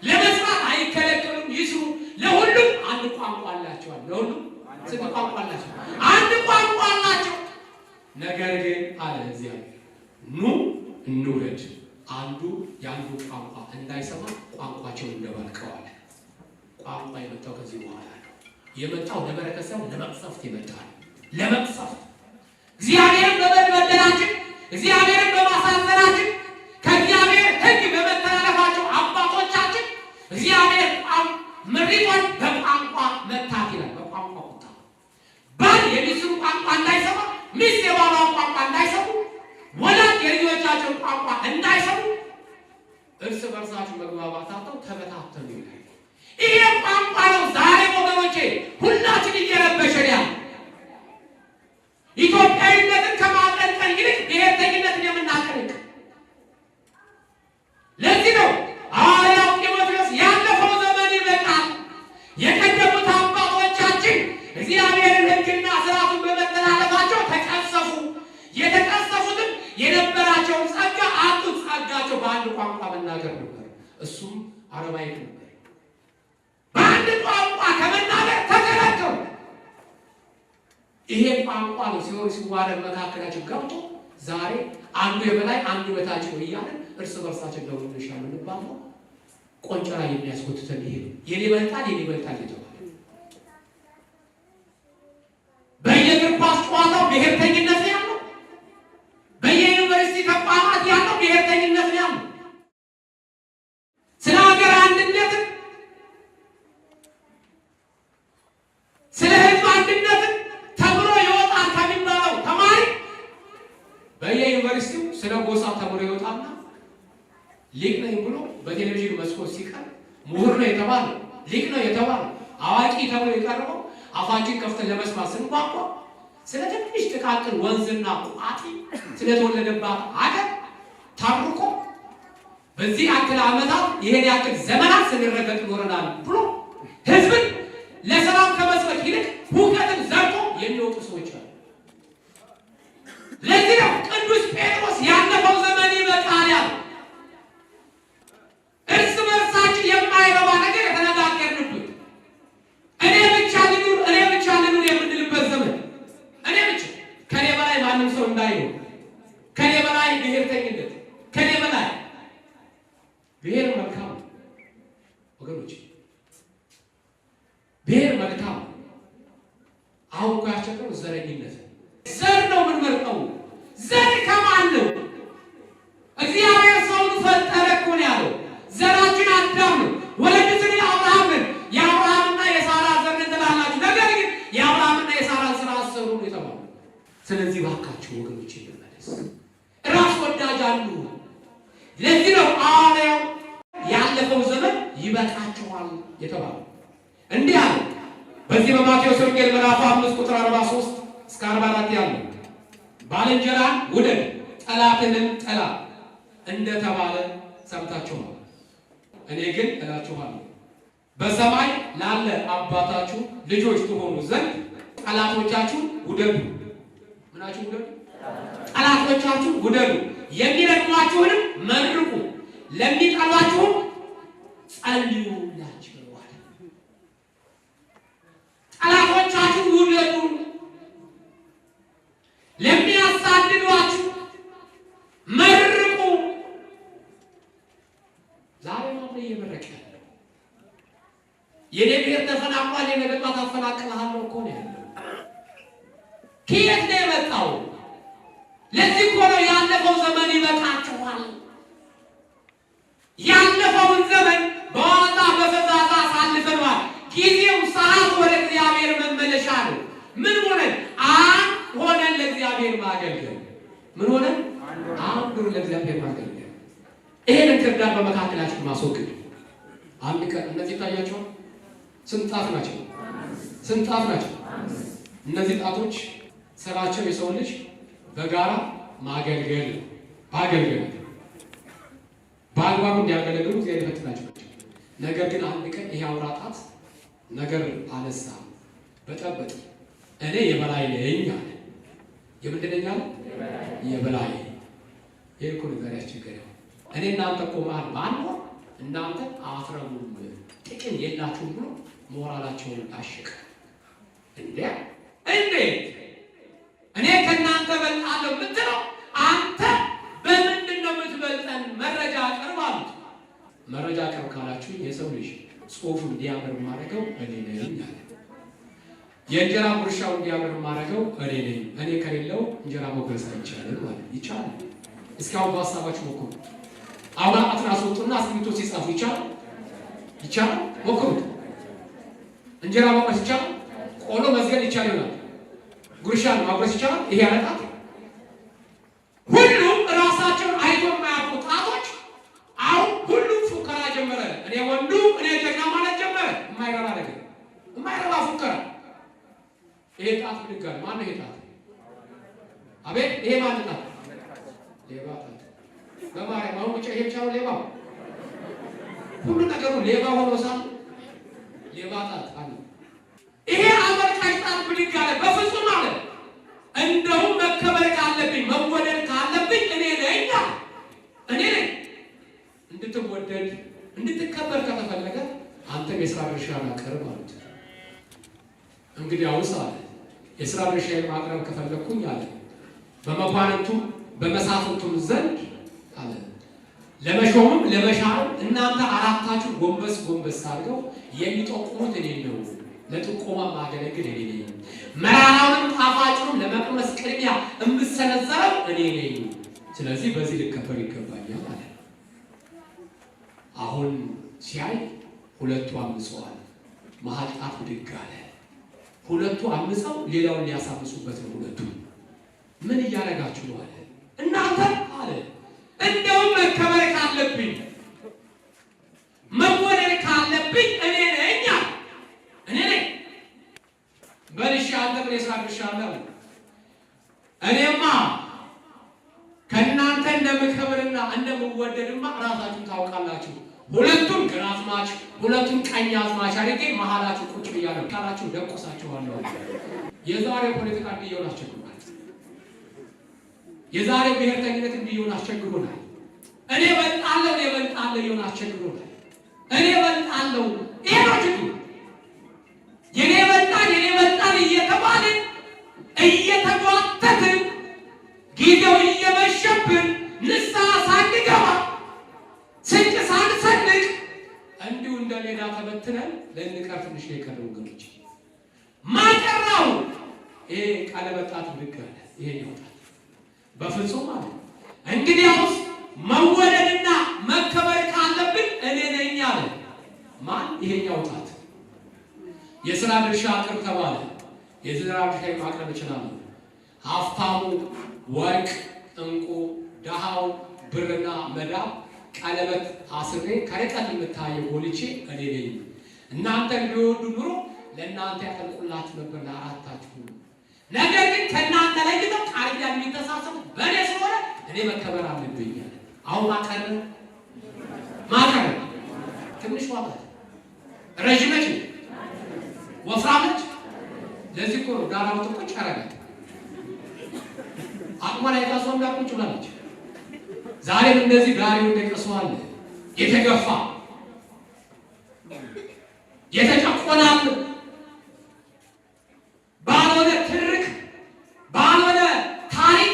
ለመስራት አይገ ቋንቋ አላቸው አለ። ለሁሉ ስንት ቋንቋ አላቸው? አንድ ቋንቋ አላቸው። ነገር ግን አለ እግዚአብሔር ኑ እንውረድ፣ አንዱ የአንዱ ቋንቋ እንዳይሰማ ቋንቋቸውን እንደባልቀዋል። ቋንቋ የመጣው ከዚህ በኋላ ነው። የመጣው ለበረከት ሳይሆን ለመቅሰፍት ይመጣል። ለመቅሰፍት እግዚአብሔርን በመበደላችን፣ እግዚአብሔርን በማሳዘናችን፣ ከእግዚአብሔር ሕግ በመተላለፋቸው አባቶቻችን እግዚአብሔር ምሪቷን በቋንቋ መታት ይላል። በቋንቋ ቁጣ ባል የሚስቱ ቋንቋ እንዳይሰማ፣ ሚስት የባሏን ቋንቋ እንዳይሰሙ፣ ወላጅ የልጆቻቸውን ቋንቋ እንዳይሰሙ እርስ በርሳችሁ መግባባት አጥተው ተበታተኑ ይላል። ይሄ ቋንቋ ነው ዛሬ ወገኖቼ ሁላችን እየረበሸን ያለ። ኢትዮጵያዊነትን ከማቀንቀን ይልቅ ብሔርተኝነትን የምናቀንቅ። ለዚህ ነው ሐዋርያው ጢሞቴዎስ ያለፈው ዘመን ይበቃል፣ የቀደሙት አባቶቻችን እግዚአብሔርን ሕግና ሥርዓቱን በመተላለፋቸው ተቀሰፉ፣ የተቀሰፉትን የነበራቸውን ጸጋ አጡት። ጸጋቸው በአንድ ቋንቋ መናገር ነበር፣ እሱም አረማይክ ነበር። በአንድ ቋንቋ ከመናገር ተከለከሉ። ይሄ ቋንቋ ነው ሲሆን ሲዋረድ መካከላችን ገብቶ ዛሬ አንዱ የበላይ አንዱ በታች ነው እያለን እርስ በርሳችን ነው የምንባለው። ቆንጨራ የሚያስጎትተን ይሄ ነው። የኔ ይበልጣል የተባለ በየእግር ኳስ ጨዋታው ብሔርተኝነት ነው ያለው። በየዩኒቨርሲቲ ተቋማት ያለው ብሔርተኝነት ነው ያለው። ስለ ሀገር አንድነት፣ ስለ ሕዝብ አንድነት ተምሮ ይወጣል ከሚባለው ተማሪ በየዩኒቨርሲቲው ስለ ጎሳ ተምሮ ይወጣና ሊቅ ነኝ ብሎ በቴሌቪዥን መስኮት ሲቀር ምሁር ነው የተባለው፣ ሊቅ ነው የተባለው፣ አዋቂ ተብሎ የቀረበው አፋችን ከፍተን ለመስማት ስንቋቋ ስለ ትንሽ ጥቃቅን ወንዝና ቋጢ ስለተወለደባት አገር ታርቆ በዚህ ያክል ዓመታት ይሄን ያክል ዘመናት ስንረገጥ ኖረናል ብሎ ህዝብን ለሰላም ከመስበክ ይልቅ ሁከትን ዘርቶ የሚወጡ ሰዎች አሉ። ለዚህ ነው ቅዱስ ጴጥሮስ ያለፈው ዘመን ይበቃል ያለው። እርስ በርሳችን የማይረባ ነገር የተነጋገርንበት እኔ ብቻ ልኑር የምንልበት ዘመን፣ እኔ ብቻ ከኔ በላይ ማንም ሰው እንዳይኖር፣ ከኔ በላይ ብሔርተኝነት፣ ከኔ በላይ ብሔር መልካም ወገኖች፣ ብሔር መልካም። አሁን እኮ ያስቸገረው ዘረኝነት። ዘር ነው የምንመርጠው። ዘር ከማን ነው? እግዚአብሔር ሰውን ፈጠረ እኮ ነው ያለው። ዘራችን አዳም ነው። ወለድትን አብርሃምን የአብርሃምና የሳራ ዘር ትላላችሁ፣ ነገር ግን የአብርሃምና የሳራን ስራ አሰሩ ነው የተባለው። ስለዚህ ባካችሁ ወገኖች ይመለስ፣ ራስ ወዳጅ አሉ። ለዚህ ነው ሐዋርያው ያለፈው ዘመን ይበቃችኋል የተባለው። እንዲህ አለ በዚህ በማቴዎስ ወንጌል ምዕራፍ 5 ቁጥር 43 እስከ 44 ያለው ባልንጀራን ውደድ ጠላትንም ጠላ እንደተባለ ሰምታችኋል። እኔ ግን እላችኋለሁ በሰማይ ላለ አባታችሁ ልጆች ትሆኑ ዘንድ ጠላቶቻችሁን ውደዱ። ምናችሁ ውደዱ? ጠላቶቻችሁን ውደዱ፣ የሚረግሟችሁንም መርቁ፣ ለሚጠሏችሁም ጸልዩላቸው። ጠላቶቻችሁን ውደዱ፣ ለሚያሳድዷችሁ መርቁ። ዛሬ ማን እየመረቀ ያለው? የኔ ብሔር ተፈናቅሏል፣ የኔ በቃ አፈናቅልሃለሁ እኮ ነው ያለው። ከየት ነው የመጣው? ለዚህ እኮ ነው ያለፈው ዘመን ይበቃችኋል። ያለፈውን ዘመን በዋዛ በፈዛዛ አሳልፈናል። ጊዜው ሰዓት ወደ እግዚአብሔር መመለሻ ነው። ምን ሆነን? አንድ ሆነን ለእግዚአብሔር ማገልገል። ምን ሆነን? አንድ ሆነን ለእግዚአብሔር ማገልገል። ይሄን እንክርዳድ በመካከላችን ማስወገድ። አንድ ቀን እነዚህ ታያቸዋል። ስንት ጣት ናቸው? ስንት ጣት ናቸው? እነዚህ ጣቶች ስራቸው የሰው ልጅ በጋራ ማገልገል፣ ማገልገል በአግባቡ እንዲያገለግሉ እግዚአብሔር ይፈትናቸው። ነገር ግን አንድ ቀን ይሄ አውራ ጣት ነገር አነሳ፣ በጠበጥ እኔ የበላይ ነኝ አለ። የምንድን ነኝ አለ? የበላይ። ይሄ እኮ ነገር ያስቸገረው። እኔ እናንተ እኮ መሀል ባንሆን እናንተ አትረቡም፣ ጥቅም የላችሁም ብሎ ሞራላቸውን አሽቅ እንዴት እኔ ከእናንተ በልጣለሁ የምትለው አንተ በምንድን ነው የምትበልጠን? መረጃ አቅርብ አሉት። መረጃ አቅርብ ካላችሁ የሰው ልጅ ጽሑፉ እንዲያምር የማደርገው እኔ ነኝ አለ። የእንጀራ ጉርሻው እንዲያምር የማደርገው እኔ ነኝ። እኔ ከሌለው እንጀራ መጉረስ አይቻልም ማለት ይቻላል። እስካሁን በሀሳባችሁ ሞክሩ። አሁን አጥና አስወጡና እስክሪብቶ ሲጻፉ ይቻላል። ሞክሩት። እንጀራ ማጉረስ ይቻላል። ቆሎ መዝገን ይቻል ይሆናል። ጉርሻን ማጉረስ ይቻላል። ይሄ ያለጣት ሁሉም ራሳቸውን አይቶ የማያውቁ ጣቶች አሁን ሁሉም ፉከራ ጀመረ። እኔ ወንዱ እኔ ጀግና ማለት ጀመረ። የማይረባ ነገር የማይረባ ፉከራ። ይሄ ጣት ብድጋል። ማነው ይሄ ጣት? አቤት ይሄ ማን ጣት? ሌባ ጣት። በማርያም አሁን ብቻ ይሄ ብቻ ነው ሌባ። ሁሉ ነገሩ ሌባ ሆኖ ሳለ ሌባ ጣት አለ። ይሄ አመልካች ጣት ብድጋለ። በፍጹም አለ እንደውም መከበር ካለብኝ መወደድ ካለብኝ እኔ ነኝ። እኔ ነኝ። እንድትወደድ እንድትከበር ከተፈለገ አንተም የሥራ ድርሻህን አቅርብ ማለት ነው። እንግዲህ አውስ አለ የሥራ ድርሻዬን ማቅረብ ከፈለኩኝ አለ በመኳንንቱም በመሳፍንቱም ዘንድ አለ ለመሾምም ለመሻርም እናንተ አራታችሁ ጎንበስ አድርገው የሚጠቁሙት እኔ ነው። ለጥቆማ ማገለግል እኔ ነኝ። መራራውንም ጣፋጩንም ለመቅመስ ቅድሚያ የምሰነዘረው እኔ ነኝ። ስለዚህ በዚህ ልከበር ይገባኛል ማለት ነው። አሁን ሲያይ ሁለቱ አምፀዋል። መሀል ጣት ብድግ አለ። ሁለቱ አምፀው ሌላውን ሊያሳምፁበት ነው። ሁለቱ ምን እያደረጋችሁ ነው አለ። እናንተ አለ እንደውም መከበር ካለብኝ መወደድ ካለብኝ እኔ ነኝ። እኔ ነኝ በልሻ አንተ የሥራ ድርሻ አለ። እኔማ ከእናንተ እንደምከብርና እንደምወደድማ ራሳችሁ ታውቃላችሁ። ሁለቱም ግራ አዝማች ሁለቱም ቀኝ አዝማች አድርጌ መሀላችሁ ቁጭ ብያለሁ። ካላችሁ ደቆሳችኋለሁ። የዛሬው ፖለቲካ እንዲሆን አስቸግሮናል። የዛሬው ብሔርተኝነት እንዲሆን አስቸግሮናል። እኔ በልጣለሁ ይሆን አስቸግሮናል። እኔ በልጣለሁ ይሄ ነው ችግሩ። የኔ በልጣን እየተባልን እየተጓተትን ጊዜው እየመሸብን ንስሐ ሳንገባ ስንቅ ሳንሰንቅ እንዲሁ እንደ ሜዳ ተበትነን ልንቀር ትንሽ የቀረው ወገኖች ማቀራው ይሄ ቀለበጣት ብድግ አለ። ይሄ ይወጣል በፍጹም አለ። እንግዲያውስ መወደድና መከበር ካለብን እኔ ነኝ አለ። ማን? ይሄኛው ጣት። የሥራ ድርሻ አቅርብ ተባለ። የሥራ ድርሻ ማቅረብ እችላለሁ። ሀብታሙ ወርቅ፣ ዕንቁ፣ ደሃው ብርና መዳብ ቀለበት አስሬ ከርቀት የምታየው ጎልቼ እኔ ነኝ። እናንተ ቢወዱ ኑሮ ለእናንተ ያጠልቁላችሁ ነበር ለአራታችሁ። ነገር ግን ከእናንተ ላይ ግን ቃል ኪዳን የሚተሳሰቡ በእኔ ስለሆነ እኔ መከበር አለብኝ። አሁን ማቀረብ ትንሽ ዋጣት ረጅመች ወፍራመች። ለዚህ እኮ ነው ዳራው ጥቁጭ ያረጋል። አቅሟ ላይ ታሷም ጋር ቁጭ ብላለች። ዛሬም እንደዚህ ዳሪው እንደቀሰዋል የተገፋ የተጨቆናል ባልሆነ ትርክ ባልሆነ ታሪክ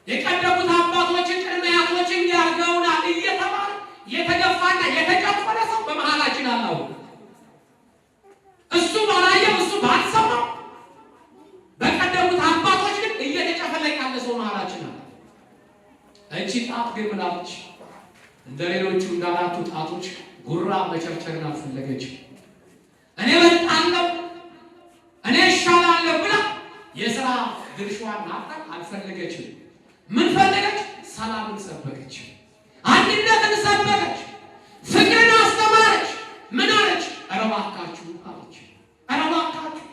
የቀደሙት አባቶችን ቅድመ አያቶችን እንዲያርገውናል እየተባለ የተገፋና የተጨቆነ ሰው በመሃላችን አለው። እሱ ባላየው እሱ ባልሰማው በቀደሙት አባቶች ግን እየተጨፈለቀ ያለ ሰው መሃላችን አለ። እቺ ጣት ግን ምናለች? እንደ ሌሎቹ እንዳራቱ ጣቶች ጉራ መቸርቸርን አልፈለገችም። እኔ በልጣለሁ እኔ እሻላለሁ ብላ የሥራ ድርሻዋን ማጣት አልፈለገችም። ምን ፈለገች? ሰላምን ሰበከች፣ አንድነትን ሰበከች፣ ፍቅርን አስተማረች። ምን አለች? ኧረ እባካችሁ አለች። ኧረ እባካችሁ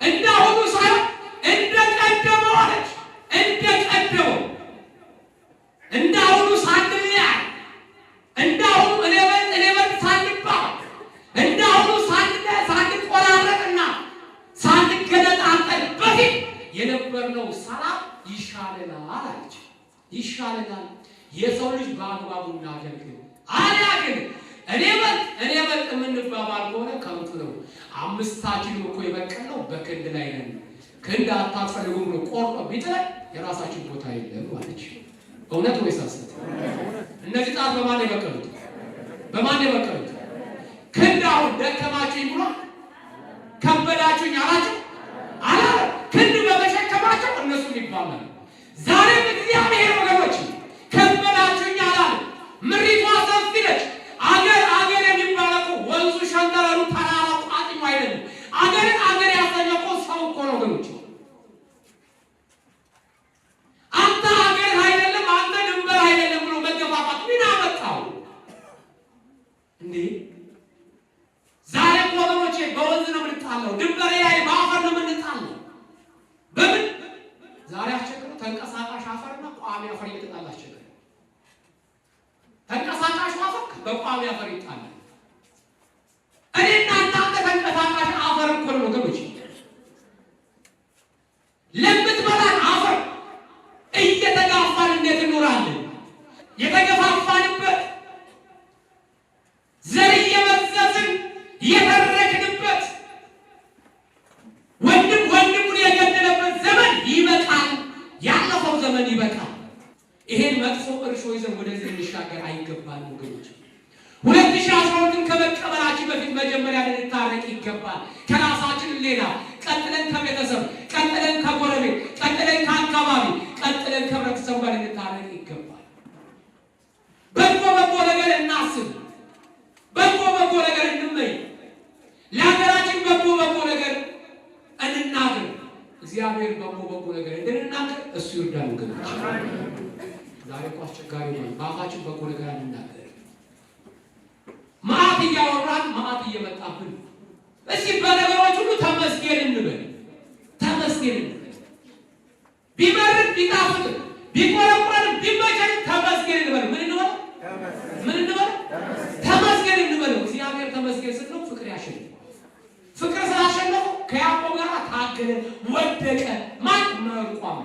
እንዳሁኑ ሳይሆን እንደቀደመው አለች። እንደቀደመው እንዳሁኑ ሳንለያይ እንዳሁኑ እኔ በልጥ ሳንባል እንዳሁኑ ሳንቆራረጥና ሳንገነጣጠል በፊት የነበርነው ሰላም ይሻለናል አለች። ይሻለናል የሰው ልጅ በአግባቡ እናገልግል። አሊያ ግን እኔ በልጥ የምንባባል ከሆነ ከንቱ ነው። አምስታችንም እኮ የበቀልነው በክንድ ላይ ነን። ክንድ አታስፈልጉም ብሎ ቆርጦ ቢጥለን የራሳችን ቦታ የለም ማለች። እውነት ወይስ ሐሰት? እነዚህ ጣት በማን የበቀሉት? በማን የበቀሉት? ክንድ አሁን ደከማችሁኝ ብሎ ከበዳችሁኝ አላችሁ አላለ። ክንድ በመሸከማቸው እነሱም ይባላል። ዛሬም እግዚአብሔር ወገኖች ከበዳችሁኝ አላለ። ምሪቷ ሰፊ ነች። አገር የሚባለው ወንዙ ሸንተረሩ ተራራው ቋጥኙ አይደለም። አገርን አገር ያሰኘው እኮ ሰው እኮ ነው ወገኖች። አንተ አገር አይደለም አንተ ድንበር አይደለም ብሎ መገፋፋት ምን አመጣው እንዴ? ዛሬ ወገኖቼ በወንዝ ነው የምንጣለው፣ ድንበር ላይ በአፈር ነው የምንጣለው። በምን ዛሬ አስቸግሮ ተንቀሳቃሽ አፈርና ቋሚ አፈር እየተጣላ አስቸግሮ ተንቀሳቃሽ አፈር በቋሚ አፈር ይጣላል። እኔና እናንተ ተንቀሳቃሽ አፈር እኮ ነው ወገኖቼ። ለምትበላን አፈር እየተጋፋን እንዴት እንኖራለን? የተገፋፋንበት ዘር እየመዘዝን የተረክንበት ወንድም ወንድሙን የገደለበት ዘመን ይበቃል። ያለፈው ዘመን ይበቃል። ይሄን መጥፎ እርሾ ይዘን ወደዚህ እንሻገር አይገባንም ወገኖች። 2012 ከመቀበላችን በፊት መጀመሪያ ልንታረቅ ይገባል። ከራሳችን ሌላ ቀጥለን ከቤተሰብ ቀጥለን ከጎረቤት ቀጥለን ከአካባቢ ቀጥለን ከህብረተሰቡ ጋር ልንታረቅ ይገባል። በጎ ነገር እናስብ፣ በጎ ነገር እንመኝ፣ ለሀገራችን በጎ ነገር እንናገር። እግዚአብሔር በጎ ነገር እንድንናገር እሱ ይርዳል ወገኖች። ዛሬ እኮ አስቸጋሪ ነው። በአፋችን በጎ ነገር እንናገር። መዓት እያወራን መዓት እየመጣብን፣ እስኪ በነገሮች ሁሉ ተመስገን እንበል። ተመስገን እንበል። ቢመርን ቢጣፍጥ ቢቆረቆረን ቢመቸን ተመስገን እንበል። ምን እንበል? ተመስገን እንበል። እግዚአብሔር ተመስገን ስትለው ፍቅር ያሸንፋል። ፍቅር ስላሸነፈው ከያዕቆብ ጋር ታገለ፣ ወደቀ። ማን መቋም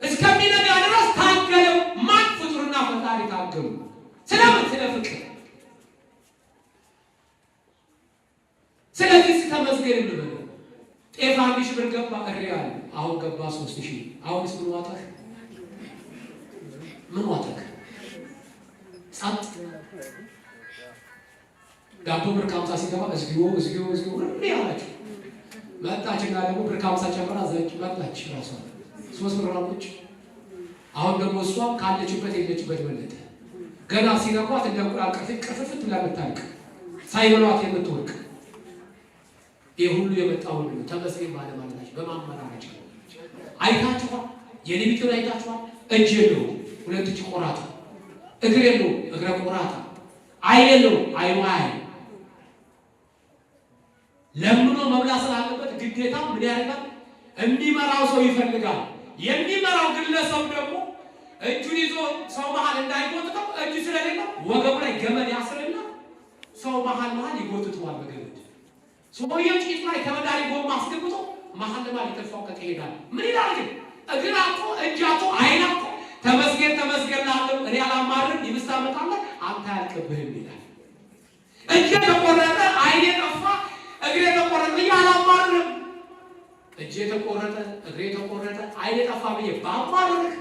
እስከሚነጋ ድረስ ታገለው። ማን? ፍጡርና ፈጣሪ ታገሉ። ስለምን? ስለ ፍቅር። ስለዚህ ተመስገን እንበል። ጤፍ 1,000 ብር ገባ እሪያል፣ አሁን ገባ 3,000። አሁንስ ምን ዋጠህ? ምን ዋጠህ? ጸጥ። ዳቦ ብር 50 ሲገባ እዝጊዮ ያላችሁ መጣችና ደግሞ ብር 50 ጨምራ ዘጭ መጣች። ራሷ 3 ብር አለች። አሁን ደግሞ እሷ ካለችበት የለችበት በለጠ። ገና ሲነኳት እንደ እንቁላል ቅርፍፍት ብላ የምታልቅ ሳይበሏት የምትወድቅ። ይህ ሁሉ የመጣው ሁሉ ተመስገን ባለማለታችን በማመራራችን አይታችኋል። የሌሊቱን አይታችኋል። እጅ የለው 2 እጅ ቆራጣ፣ እግር የለው እግረ ቆራጣ፣ አይን የለው አይዋይ። ለምኖ መብላት ስላለበት ግዴታ ምን ያደርጋል? የሚመራው ሰው ይፈልጋል። የሚመራው ግለሰብ ደግሞ እጁን ይዞ ሰው መሃል እንዳይጎትተው እጁ ስለሌለው ወገቡ ላይ ገመድ ያስርና ሰው መሃል ይጎትተዋል በገመድ። ሰውየው ጭት ላይ ከመዳሪ ጎማ አስገብቶ መሃል ለማለት የተፋቀቀ ይሄዳል። ምን ይላል ግን? እግር አጥቶ እጅ አጥቶ አይን አጥቶ ተመስገን ላለው እኔ አላማርም ይብሳ መጣለ አንተ ያልቅብህም ይላል። እጅ ተቆረጠ፣ አይኔ ጠፋ፣ እግሬ ተቆረጠ ያላማርም። እጅ ተቆረጠ፣ እግሬ ተቆረጠ፣ አይኔ ጠፋ ብዬ ባማርክ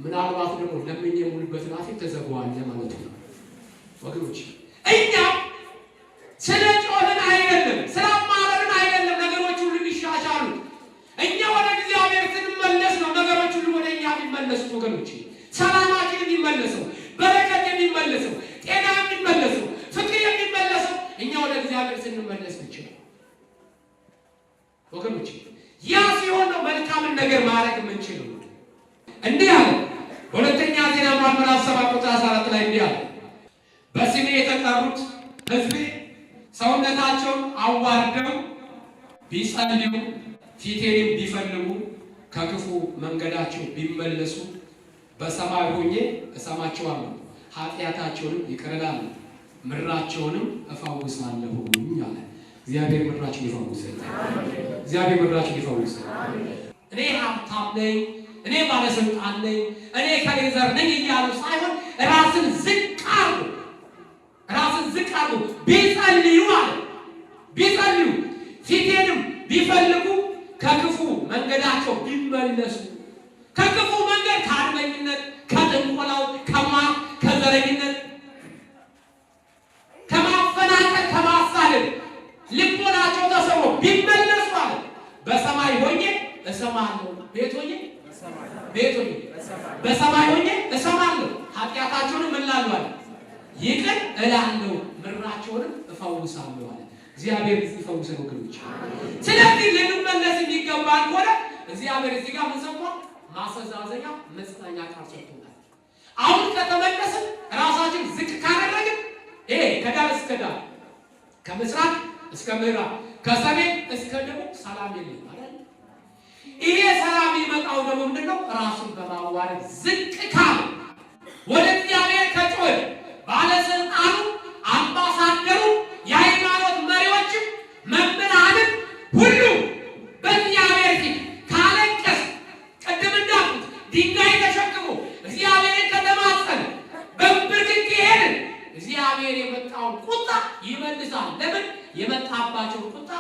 ምናልባት ደግሞ ለምን የሙሉበትን አፌ ተዘጋዋለ ማለት ነው ወገኖች። እኛ ስለ ጮህን አይደለም ስለ አማረርን አይደለም ነገሮች ሁሉ ይሻሻሉ። እኛ ወደ እግዚአብሔር ስንመለስ ነው ነገሮች ሁሉ ወደ እኛ የሚመለሱት ወገኖች። ሰላማችን የሚመለሰው፣ በረከት የሚመለሰው፣ ጤና የሚመለሰው፣ ፍቅር የሚመለሰው እኛ ወደ እግዚአብሔር ስንመለስ ብቻ ወገኖች። ያ ሲሆን ነው መልካምን ነገር ማድረግ የምንችለው። እንዲህ አለ በሁለተኛ ዜና ምዕራፍ 7 ቁጥር 14 ላይ እንዲህ አለ፣ በስሜ የተጠሩት ሕዝቤ ሰውነታቸውን አዋርደው ቢጸልዩ ፊቴንም ቢፈልጉ ከክፉ መንገዳቸው ቢመለሱ በሰማይ ሆኜ እሰማቸዋለሁ፣ ኃጢአታቸውንም ይቅር እላለሁ፣ ምድራቸውንም እፈውሳለሁ አለ። እግዚአብሔር ምድራችን ይፈውሳል። እግዚአብሔር ምድራችን ይፈውሳል። እኔ ሀብታም ነኝ፣ እኔ ባለስልጣን ነኝ፣ እኔ ከሌዘር ነኝ እያሉ ሳይሆን ራስን ዝቅ አድርጎ ዝቅ አሉ ቢጸልዩ አለ ቢጸልዩ ፊቴንም ቢፈልጉ ከክፉ መንገዳቸው ቢመለሱ ከክፉ መንገድ ከአድመኝነት ከጥንቆላው ከሟርት ከዘረኝነት ከማፈናቀል ከማሳደድ ልቦናቸው ተሰብሮ ቢመለሱ አለ በሰማይ ሆኜ እሰማለሁ። ቤት ሆኜ በሰማይ ሆኜ እሰማለሁ። ኃጢአታቸውንም እላለሁ አለ ይቅር እላለሁ፣ ምድራቸውንም እፈውሳለሁ አለ። እግዚአብሔር ይፈውሰን ወገኖች። ስለዚህ ልንመለስ የሚገባን ከሆነ እግዚአብሔር እዚህ ጋር ምን ሰጥቷል? ማስተዛዘኛ መጽናኛ ቃል ሰጥቶናል። አሁን ከተመለስን ራሳችን ዝቅ ካደረግን ከዳር እስከ ዳር ከምስራቅ እስከ ምዕራብ ከሰሜን እስከ ደቡብ ሰላም የለም አይደል? ይሄ ሰላም የመጣው ደግሞ ምንድነው? ራሱን በማዋረድ ዝቅ ካለ ወደ እግዚአብሔር ከጮኸ ባለስልጣኑ፣ አምባሳደሩ፣ የሃይማኖት መሪዎችም መምህራንም ሁሉ በእግዚአብሔር ፊት ካለቀስ ቅድም እንዳልኩት ድንጋይ ተሸክሞ እግዚአብሔርን ከተማጸነ በብርክክ ሄድን እግዚአብሔር የመጣውን ቁጣ ይመልሳል። ለምን? የመጣባቸውን ቁጣ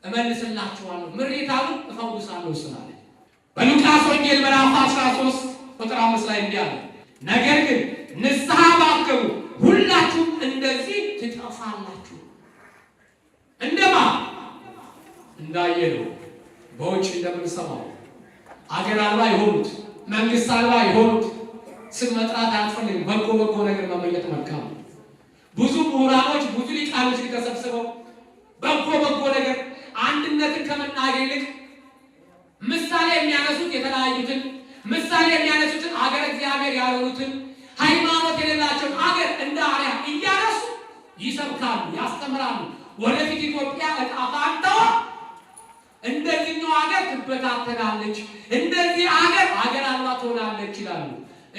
እመልስላችኋለሁ፣ ምሬታውን እፈውሳለሁ ስላለ በሉቃስ ወንጌል ምዕራፍ 13 ቁጥር 5 ላይ እንዲህ አለ፣ ነገር ግን ንስሐ ባትገቡ ሁላችሁም እንደዚህ ትጠፋላችሁ። እንደማ እንዳየነው በውጭ እንደምንሰማው አገር አልባ የሆኑት መንግስት አልባ የሆኑት ስም መጥራት አያስፈልግም። በጎ ነገር መመኘት መልካም ነው። ብዙ ምሁራኖች ብዙ ሊቃኖች ተሰብስበው በጎ ነገር አንድነትን ከመናገር ይልቅ ምሳሌ የሚያነሱት የተለያዩትን ምሳሌ የሚያነሱትን አገር እግዚአብሔር ያልሆኑትን ሃይማኖት የሌላቸውን አገር እንደ አርያ እያነሱ ይሰብካሉ፣ ያስተምራሉ። ወደፊት ኢትዮጵያ ዕጣ ፈንታዋ እንደዚህኛው ሀገር ትበታተናለች፣ እንደዚህ አገር አልባ ትሆናለች ይላሉ።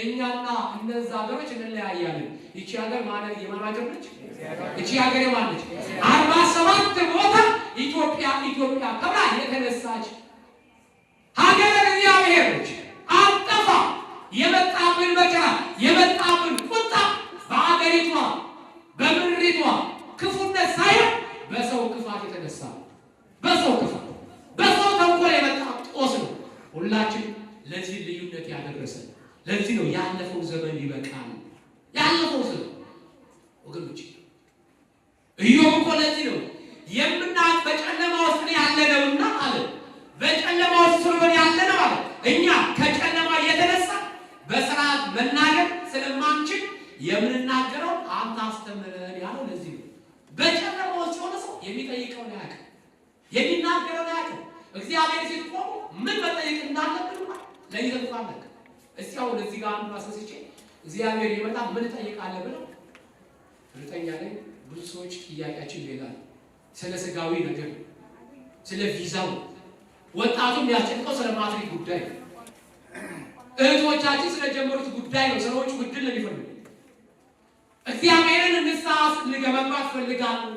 እኛና እነዛ ሀገሮች እንለያያለን። ይቺ ሀገር ማለት የማን ሀገር ነች? ይቺ ሀገር የማን ነች? 47 ቦታ ኢትዮጵያ ተብላ የተነሳች ሀገር እግዚአብሔር ነች። አጠፋ የመጣብን መከራ የመጣብን ቁጣ በአገሪቷ በምድሪቷ ክፉነት ሳይሆን በሰው ክፋት የተነሳ በሰው ተንኮል የመጣ ጦስ ነው። ሁላችን ለዚህ ልዩነት ያደረሰን ለዚህ ነው። ያለፈው ዘመን ይበቃል። ያለፈው ዘመን ወገኖች ኢዮብ እኮ ለዚህ ነው የምናውቅ በጨለማ ውስጥ ያለነውና አለ በጨለማ ውስጥ ስለሆነ ያለነው አለ እኛ ከጨለማ የተነሳ በስርዓት መናገር ስለማንችል የምንናገረው አንተ አስተምረን ያለው ለዚህ ነው። በጨለማ ውስጥ ሆነ ሰው የሚጠይቀውን ያውቃል፣ የሚናገረውን ያውቃል። እግዚአብሔር ፊት ቆሞ ምን መጠየቅ እንዳለብን ለይተንፋለ እስቲ አሁን እዚህ ጋር አንዱ አሰስቼ እግዚአብሔር ይመጣ ምን እጠይቃለሁ ብለው እርግጠኛ ነኝ ብዙ ሰዎች ጥያቄያችን ሌላ ነው። ስለ ስጋዊ ነገር፣ ስለ ቪዛው፣ ወጣቱም ያስጨንቀው ስለ ማትሪክ ጉዳይ፣ እህቶቻችን ስለጀመሩት ጉዳይ ነው። ሰዎች ጉድል ነው የሚፈልጉ እግዚአብሔርን ንስሐ ልገባባት ፈልጋለሁ፣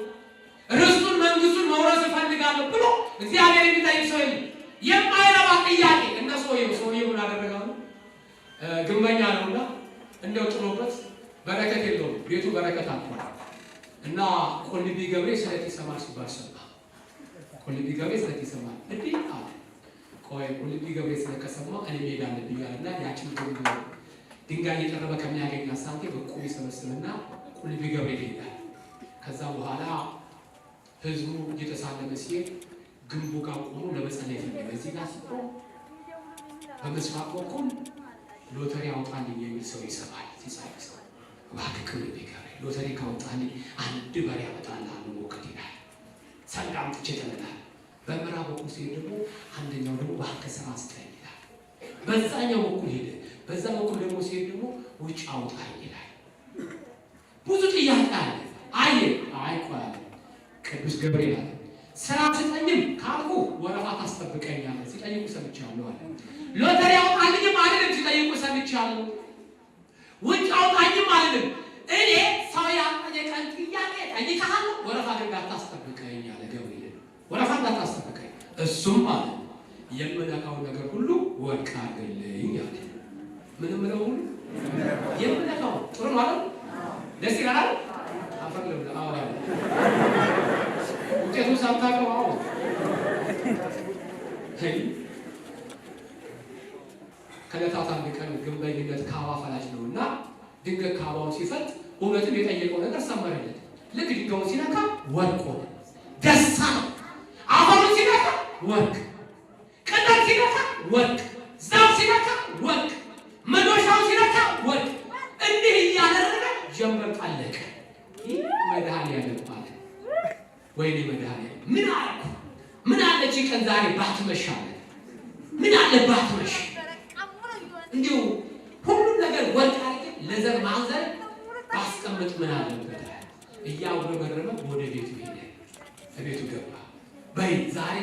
ርስቱን መንግስቱን መውረስ ፈልጋለሁ ብሎ እግዚአብሔር የሚጠይቅ ሰው የማይረባ ጥያቄ እነ ሰውዬው ምን አደረጋሉ? ግንበኛ ነውና እንደው ጥሎበት በረከት የለውም ቤቱ በረከት አጥቷል እና ቆልቢ ገብሬ ስለት ይሰማል ሲባል ሰማ። ቆልቢ ገብሬ ስለት ይሰማል እንዴ አለ። ቆይ ቆልቢ ገብሬ ስለከሰማ እኔ መሄድ አለብኝ አለና ያችን ድንጋይ እየጠረበ ከሚያገኝ ሳንቴ በቁም ይሰበስብና ቆልቢ ገብሬ ይሄዳል። ከዛ በኋላ ህዝቡ እየተሳለመ ሲሄድ ግንቡ ጋር ቆሞ ለመጸለይ ፈለገ። በዚህ ጋር ሲቆም በምስራቅ በኩል ሎተሪ አውጣልኝ የሚል ሰው ይሰማል። ሲሳይ ሰው እባክህ ቆልቢ ገብሬ ሎተሪ ካወጣልኝ አንድ በሬ አመጣልሃለሁ ሞክት ይላል። ሰንዳም ጥቼ ተመላል። በምዕራብ በኩል ሲሄድ ደግሞ አንደኛው ደግሞ እባክህ ስራ ስጠኝ ይላል። በዛኛው በኩል ሄደ። በዛ በኩል ደግሞ ሲሄድ ደግሞ ውጭ አውጣኝ ይላል። ብዙ ጥያቄ አለ። ቆይ ቅዱስ ገብርኤል አለ ስራ ስጠኝም ካልኩ ወረፋ ታስጠብቀኛለህ። ሲጠይቁ ሰምቻለሁ አለ። ሎተሪ አውጣልኝም አይደለም ሲጠይቁ ሰምቻለሁ። ውጭ አውጣኝም አይደለም እኔ ሰው ያጠየቀን ጥያቄ ጠይቀሃለሁ። ወረፋ ግን እንዳታስጠብቀኝ አለ ገብርኤል። ወረፋ እንዳታስጠብቀኝ እሱም አለ የምነካው ነገር ሁሉ ወርቅ አድርግልኝ አለ። ምንም ነው ሁሉ የምነካው ጥሩ ማለት ደስ ይላል። ውጤቱን ሳታውቀው ከዕለታት አንድ ቀን ግንበኝነት ካባ ፈላጭ ነው እና ድንገት ካባውን ሲፈጥ እውነትም የጠየቀው ነገር ሰመረለት። ልክ ድንጋዩን ሲነካ ወርቅ ሆነ። ደስታ ነው። አፈሩን ሲነካ ወርቅ፣ ቅጠል ሲነካ ወርቅ፣ ዛፍ ሲነካ ወርቅ፣ መዶሻውን ሲነካ ወርቅ። እንዲህ እያደረገ ጀንበር ጣለቀ። ይህ መድኃኒዓለም ማለት ወይኔ መድኃኒዓለም ምን አልኩ? ምን አለች ቀን ዛሬ ባትመሻለ ምን አለ ባትመሽ እንዲሁ ሁሉም ነገር ወርቅ አድርጌ ለዘር ማንዘር ባስቀምጥ ምን አለበት? እያውረበረበ ወደ ቤቱ ሄደ። ቤቱ ገባ። በይ ዛሬ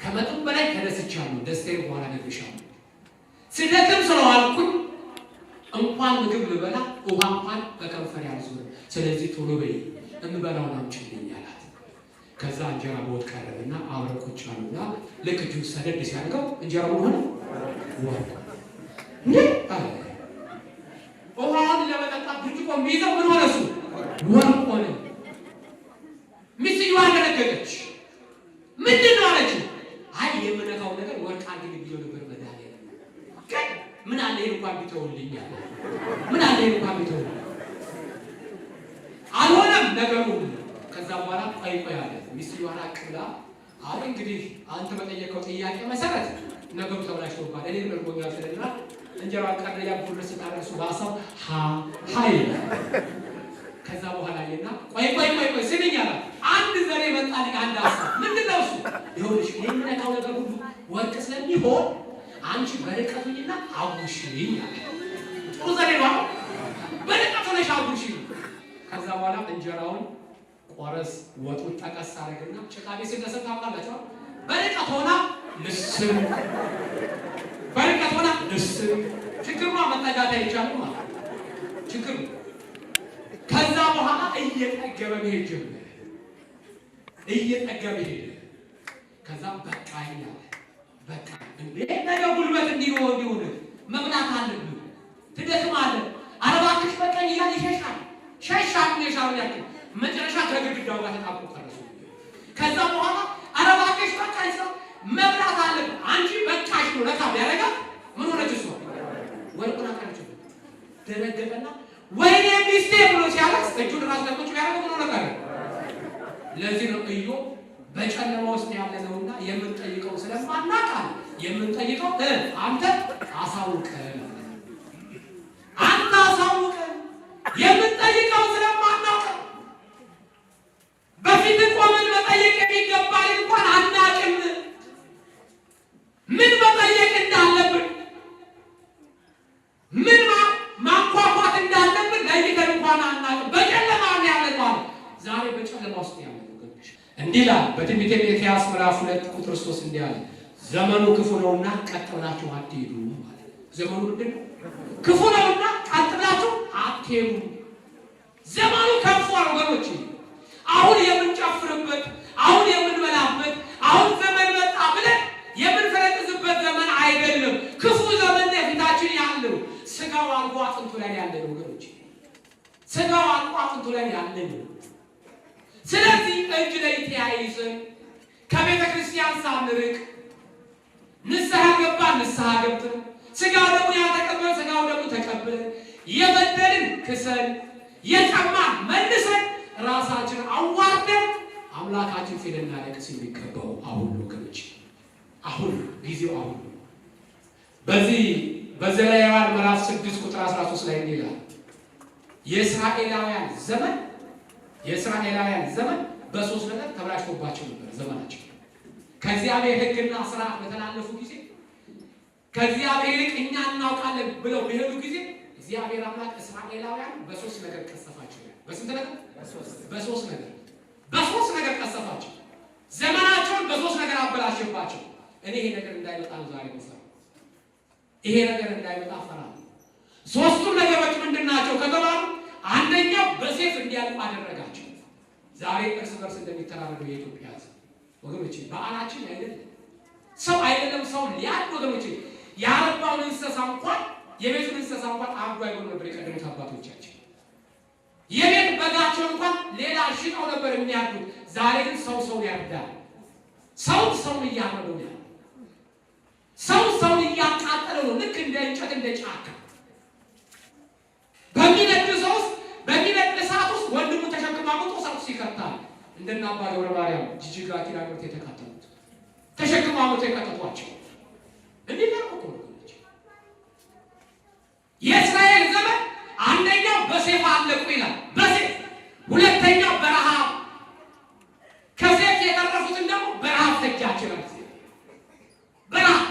ከመጠን በላይ ተደስቻለሁ። ደስታዬ በኋላ ነግሬሻለሁ። ስደክም ስለዋልኩኝ እንኳን ምግብ ልበላ ውሃ እንኳን በከንፈር ያልዞረ። ስለዚህ ቶሎ በይ እንበላውን አምጪልኝ አላት። ከዛ እንጀራ በወጥ ቀረበና አብረው ቁጭ አሉና ልክ እጁን ሰደድ ሲያደርገው እንጀራው ሆነ ወርቅ። ውሃውን ለመጠጣት ብርጭቆ የሚይዘው ምን ሆነ? እሱ ወርቅ ሆነ። ሚስትየዋ ደነገጠች። ምንድን ነው አለችው። አይ የምነካው ነገር ወርቅ አድርግ ብዬ ነበር መድኃኒዓለም ግን ምን አለ ይሄን እንኳን ቢተውልኝ አለ። ምን አለ ይሄን እንኳን ቢተውልኝ አልሆነም ነገሩ። ከዛ በኋላ ቆይ አለ። ሚስትየዋ አቅላ አይ እንግዲህ አንተ በጠየቀው ጥያቄ መሰረት ነገሩ ተብላሽቶባል። እኔ ምርጎኛል ስለና እንጀራ ቀረያ ቡርስ ታረሱ ባሳው ሃይ ከዛ በኋላ ይና ቆይ ስሚኝ አለ። አንድ ዘሬ መጣልኝ አንድ ሀሳብ። ምንድነው እሱ? ይኸውልሽ የምነካው ነገር ሁሉ ወርቅ ስለሚሆን አንቺ በርቀቱኝና አውሽኝ አለ። ጥሩ ዘሬ ነው። በርቀቱ ነሽ አውሽኝ። ከዛ በኋላ እንጀራውን ቆረስ ወጡን ጠቀስ አደረገና ጭቃ ቤት ሲነሳ ታውቃላችሁ። በርቀት ሆና ልስም በርቀት ሆና ልስም ችግሩ መጠጋት አይቻልም ማለት ችግሩ። ከዛ በኋላ እየጠገበ መሄድ ጀመረ። እየጠገበ ሄደ። ከዛ በቃኝ አለ። በቃ እንዴ ነገ ጉልበት እንዲሆን መብላት አለብህ፣ ትደክማለህ። አረባክሽ በቃኝ ይላል። ይሸሻል ሸሻው ያክል መጨረሻ ከግድግዳው ጋር ተጣብቆ ቀረሱ። ከዛ በኋላ አረባክሽ በቃኝ ሰው መብላት አለብህ አንቺ በቃሽ ነው ለካ ቢያረጋት ምን ሆነች? እሷ ወርቁን አቀረችው። ደነገጠና ወይኔ ሚስቴ ብሎ ሲያለቅስ እጁን ራስ ለቆች ቢያረግ ምን ሆነ ቀረ? ለዚህ ነው ኢዮብ በጨለማ ውስጥ ያለነውና የምንጠይቀው ስለማናውቃል የምንጠይቀው አንተ አሳውቀን የምንጠይቀው ስለማናውቅ በፊት ቆመን መጠየቅ የሚገባል እንኳን አናውቅም። ምን መጠየቅ እንዳለብን ምን ማንኳኳት እንዳለብን ለይተን እንኳን አናውቅም። በጨለማ ነው ያለነው። ዛሬ በጨለማ ውስጥ ያለነው እንዲህ ይላል በትንቢተ ሚክያስ ምዕራፍ 2 ቁጥር 3 እንዲህ አለ፣ ዘመኑ ክፉ ነውና ቀጥ ብላችሁ አትሄዱ ማለት። ዘመኑ ምንድን ነው? ክፉ ነውና ቀጥ ብላችሁ አትሄዱ። ዘመኑ ከፏል ወገኖች። አሁን የምንጨፍርበት፣ አሁን የምንበላበት፣ አሁን ዘመን መጣ ብለን የምንፈረጥዝበት ዘመን አይደለም። ክፉ ዘመን የፊታችን ያለው ስጋው አልቆ አጥንቱ ላይ ያለ ነው ወገኖች። ስጋው አልቆ አጥንቱ ላይ ያለ ነው። ስለዚህ እጅ ላይ ተያይዘን ከቤተ ክርስቲያን ሳንርቅ ንስሐ ገባን ንስሐ ገብተን ስጋው ደግሞ ያልተቀበለ ስጋው ደግሞ ተቀበለን የበደልን ክሰን የቀማን መልሰን ራሳችን አዋርደን አምላካችን ፊት ልናለቅስ የሚገባው አሁን ወገኖች፣ አሁን ጊዜው አሁን። በዚህ በዘሌዋውያን ምዕራፍ 6 ቁጥር 13 ላይ ይላል የእስራኤላውያን ዘመን በሶስት ነገር ተብላሽቶባቸው ነበር። ዘመናቸው ከእግዚአብሔር ሕግና ስርዓት በተላለፉ ጊዜ ከእግዚአብሔር ይልቅ እኛ እናውቃለን ብለው በሄዱ ጊዜ እግዚአብሔር አምላክ እስራኤላውያን በሶስት ነገር ቀሰፋቸው። በስንት ነገር? በሶስት ነገር ቀሰፋቸው። ዘመናቸውን በሶስት ነገር አበላሸባቸው። እኔ ይሄ ነገር እንዳይመጣ ነው ዛሬ መሰራ። ይሄ ነገር እንዳይመጣ ፈራለሁ። ሶስቱም ነገሮች ምንድናቸው ከተባሉ አንደኛው በሴፍ እንዲያልቁ አደረጋቸው። ዛሬ እርስ በርስ እንደሚተራረደው የኢትዮጵያ ሕዝብ ወገኖች በዓላችን አይደለም ሰው አይደለም ሰው ሊያድ ወገኖች ያረባውን እንስሳ እንኳን የቤቱን እንስሳ እንኳን አርዶ አይሆን ነበር የቀደሙት አባቶቻችን። የቤት በጋቸውን እንኳን ሌላ ሽጠው ነበር የሚያርዱት። ዛሬ ግን ሰው ያርዳል። ሰው እያረዱ ነው። ሰው እያቃጠለ ነው። ልክ እንደ እንጨት እንደ ጫካ በሚነድ እሳት ውስጥ ወንድሙን ተሸክሞ አምጥቶ እሳት ውስጥ ይከታል። እንደና አባ ገብረ ማርያም ጅጅጋ ኪዳኖት የተካተሉት ተሸክሞ አምጥቶ የከተቷቸው እንዲገርም እኮ ነው። የእስራኤል ዘመን አንደኛው በሰይፍ አለቁ ይላል። በሰይፍ ሁለተኛው በረሃብ ከሰይፍ የተረፉትን ደግሞ በረሃብ ፈጃቸው ነው። በረሃብ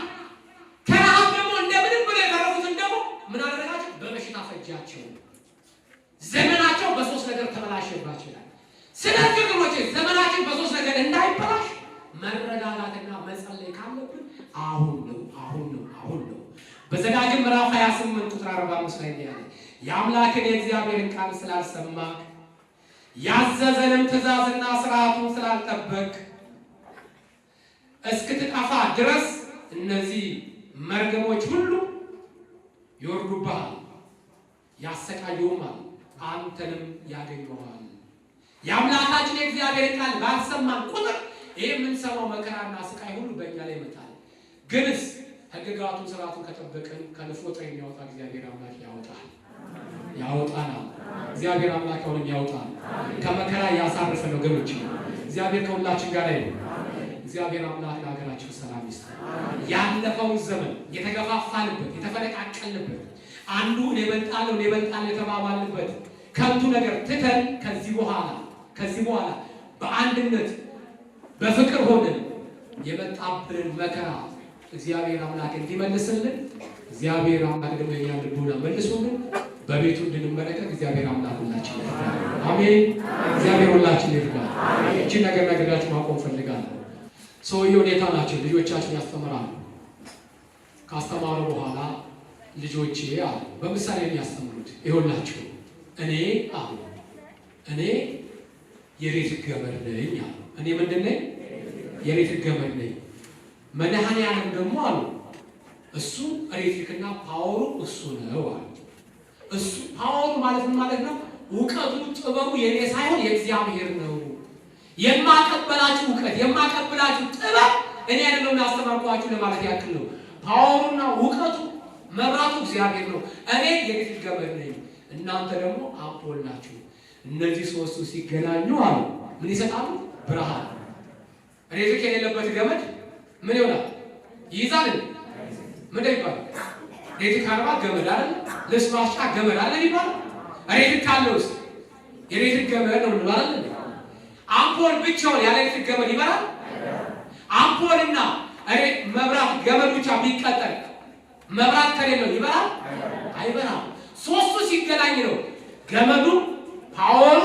ከረሃብ ደግሞ እንደምንም ብለው የተረፉትን ደግሞ ምን አደረጋቸው? በበሽታ ፈጃቸው። ዘመናቸው በሶስት ነገር ተበላሸባቸው ይላል። ስለዚህ ወገኖቼ ዘመናችን በሶስት ነገር እንዳይበላሽ መረጋጋትና መጸለይ ካለብን አሁን ነው። በዘዳግም ምዕራፍ 28 ቁጥር 45 ላይ ያለ የአምላክን የእግዚአብሔርን ቃል ስላልሰማ ያዘዘንም ትእዛዝና ስርዓቱን ስላልጠበቅ እስክትጠፋ ድረስ እነዚህ መርገሞች ሁሉ ይወርዱብሃል፣ ያሰቃዩማል፣ አንተንም ያገኙሃል። የአምላካችን የእግዚአብሔርን ቃል ባልሰማን ቁጥር ይህ የምንሰማው መከራና ስቃይ ሁሉ በእኛ ላይ ይመጣል። ግንስ ሕግጋቱን ስርዓቱን ከጠበቅን ከንፎት የሚያወጣ እግዚአብሔር አምላክ ያወጣናል። እግዚአብሔር አምላክ አሁንም ያወጣል። ከመከራ ያሳርፈን ወገኖች። እግዚአብሔር ከሁላችን ጋር ይሁን። እግዚአብሔር አምላክ ለሀገራችን ሰላም ይስጥ። ያለፈውን ዘመን የተገፋፋንበት የተፈነቃቀልንበት አንዱ እኔ እበልጣለሁ የተባባልንበት ከንቱ ነገር ትተን ከዚህ በኋላ በአንድነት በፍቅር ሆነን የመጣብንን መከራ እግዚአብሔር አምላክ እንዲመልስልን እግዚአብሔር አምላክ ደግሞ የኛን ልቦና መልሶልን በቤቱ እንድንመለከት እግዚአብሔር አምላክ ሁላችን ይርዳል። አሜን። እግዚአብሔር ሁላችን ይርዳል። እቺ ነገር ነገራችሁ ማቆም ፈልጋለሁ። ሰውየው ሁኔታ ናቸው። ልጆቻችን ያስተምራሉ። ካስተማሩ በኋላ ልጆቼ አሉ በምሳሌ የሚያስተምሩት ይኸውላችሁ እኔ የኤሌክትሪክ ገመድ ነኝ አሉ። እኔ ምንድን ነኝ? የኤሌክትሪክ ገመድ ነኝ። መድኃኒዓለም ደግሞ አሉ እሱ ኤሌክትሪክና ፓወሩ እሱ ነው አሉ። እሱ ፓወሩ ማለት ምን ማለት ነው? እውቀቱ ጥበቡ የኔ ሳይሆን የእግዚአብሔር ነው። የማቀበላችሁ እውቀት የማቀበላችሁ ጥበብ እኔ አይደለም ያስተማርኳችሁ ለማለት ያክል ነው። ፓወሩና እውቀቱ መብራቱ እግዚአብሔር ነው። እኔ የኤሌክትሪክ ገመድ ነኝ፣ እናንተ ደግሞ አምፖል ናችሁ። እነዚህ ሶስቱ ሲገናኙ አሉ ምን ይሰጣሉ? ብርሃን። ኤሌክትሪክ የሌለበት ገመድ ምን ይሆናል? ይይዛል። ምን ይባላል? ኤሌክትሪክ አርባ ገመድ አይደል? ልብስ ማስጫ ገመድ አለ ይባላል። ኤሌክትሪክ ካለውስ የኤሌክትሪክ ገመድ ነው ማለት ነው። አምፖል ብቻውን ያለ ኤሌክትሪክ ገመድ ይበራል? አምፖልና መብራት ገመድ ብቻ ቢቀጠል መብራት ከሌለው ይበራል? አይበራም። ሶስቱ ሲገናኝ ነው ገመዱ፣ ፓወሩ፣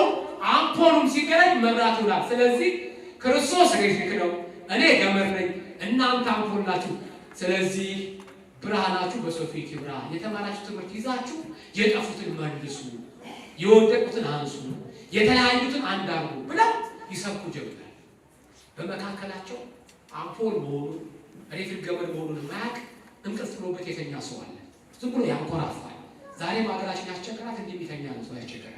አምፖሉም ሲገናኝ መብራት ይሆናል። ስለዚህ ክርስቶስ ኤሌክትሪክ ነው፣ እኔ ገመድ ነኝ፣ እናንተ አምፖል ናችሁ። ስለዚህ ብርሃናችሁ በሰው ፊት ይብራ። የተማራችሁ ትምህርት ይዛችሁ የጠፉትን መልሱ፣ የወደቁትን አንሱ፣ የተለያዩትን አንድ አድርጉ ብለው ይሰብኩ ጀመር። በመካከላቸው አምፖል መሆኑን ኤሌክትሪክ ገመድ መሆኑን ማያውቅ እንቅልፍ ጥሎበት የተኛ ሰው አለ። ዝም ብሎ ያንኮራፋል። ዛሬም ሀገራችን ያስቸገራት እንደሚተኛ ነው ሰው ያስቸገራል።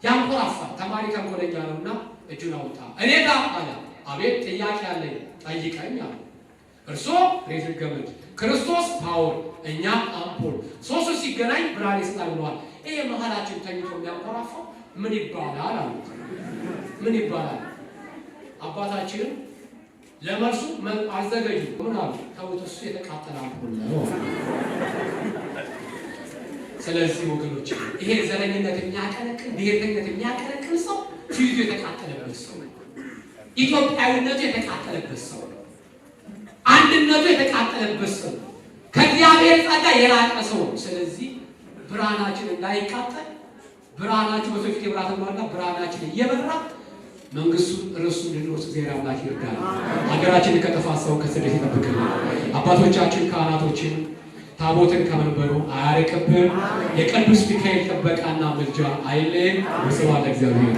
ያንኮራፋል። ተማሪ ተንኮለኛ ነውና እጁን አውጣ እኔ ጋር አለ። አቤት ጥያቄ አለኝ ጠይቀኝ አለ። እርሶ ኤሌክትሪክ ገመድ፣ ክርስቶስ ፓወር፣ እኛ አምፖል፣ ሶስቱ ሲገናኝ ብርሃን ይሰጣል ብለዋል። ይሄ መሀላችን ተኝቶ የሚያንኮራፋው ምን ይባላል አሉት። ምን ይባላል? አባታችንም ለመርሱ አዘገጁ። ምን አሉ? ተውት፣ እሱ የተቃጠለ አምፖል ነው። ስለዚህ ወገኖች ይሄ ዘረኝነት የሚያቀነቅን ብሔርተኝነት የሚያቀነቅን ሰው ፊቱ የተቃጠለበት ሰው፣ ኢትዮጵያዊነቱ የተቃጠለበት ሰው፣ አንድነቱ የተቃጠለበት ሰው፣ ከእግዚአብሔር ጸጋ የራቀ ሰው። ስለዚህ ብርሃናችን እንዳይቃጠል ብርሃናችን በሰው ፊት የብራት ነውና ብርሃናችን እየበራ መንግስቱን ርሱን እንድንወርስ እግዚአብሔር አምላክ ይርዳል። ሀገራችንን ከጥፋት ሰው ከስደት ይጠብቅልን። አባቶቻችን ካህናቶችን ታቦትን ከመንበሩ አያርቅብን። የቅዱስ ሚካኤል ጥበቃና ምልጃ አይለየን። ወስብሐት ለእግዚአብሔር።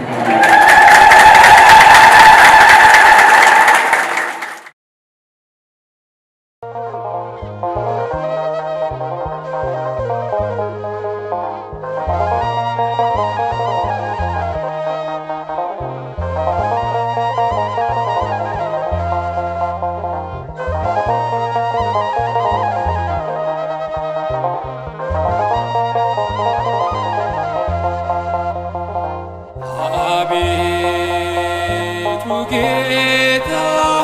ጌታ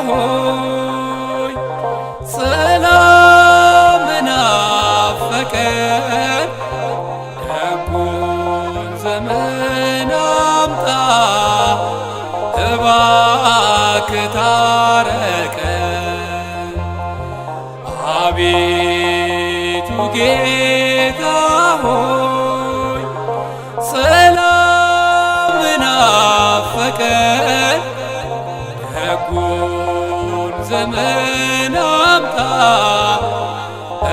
ሆይ ሰላም ናፈቀን ደጉን ዘመን አምጣ እባክህ ታረቀን አቤቱ ጌታ ሆይ ሰላም ናፈቀን ደጉን ዘመን አምጣ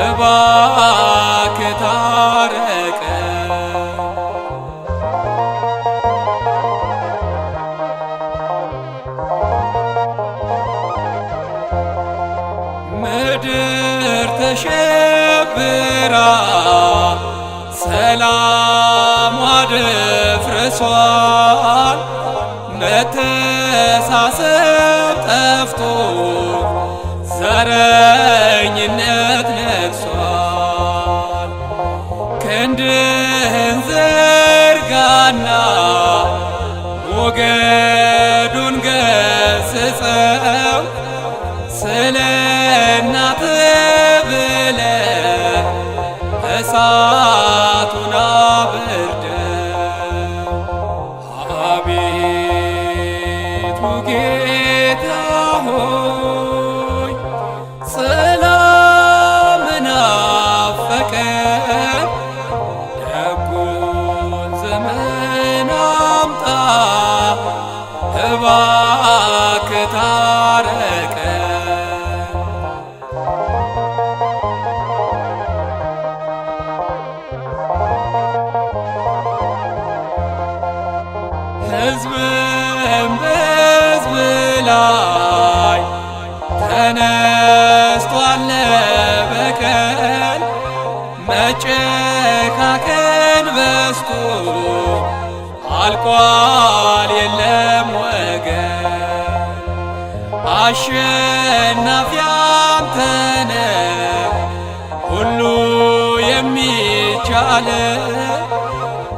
እባክህ ታረቀን ምድር ተሸብራ ሰላም ደፍርሷል መተሳሰብ ጠፍቶ ዘረኝነት ነግሷል ክንድህን ዘርጋና ሞገዱን ገስጸው ስለ እናትህ ብለህ እሳቱን አብርደው አቤቱ ጌታ ሆይ ሰላም ናፈቀን ደጉን ዘመን አምጣ እባክህ ታረቀን ሕዝብም በሕዝብ ላይ ተነስቷል በቀል መጨካከን በዝቶ አልቋል የለም ወገን አሸናፊ አንተ ነህ ሁሉ የሚቻል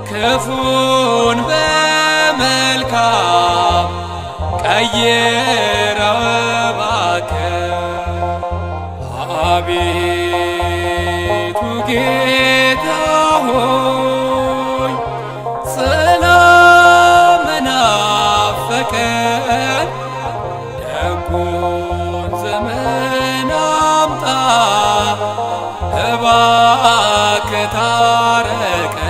ክፉን በመልካም ቀይረው እባክህ አቤቱ ጌታ ሆይ ሰላም ናፈቀን ደጉን ዘመን አምጣ እባክህ ታረቀን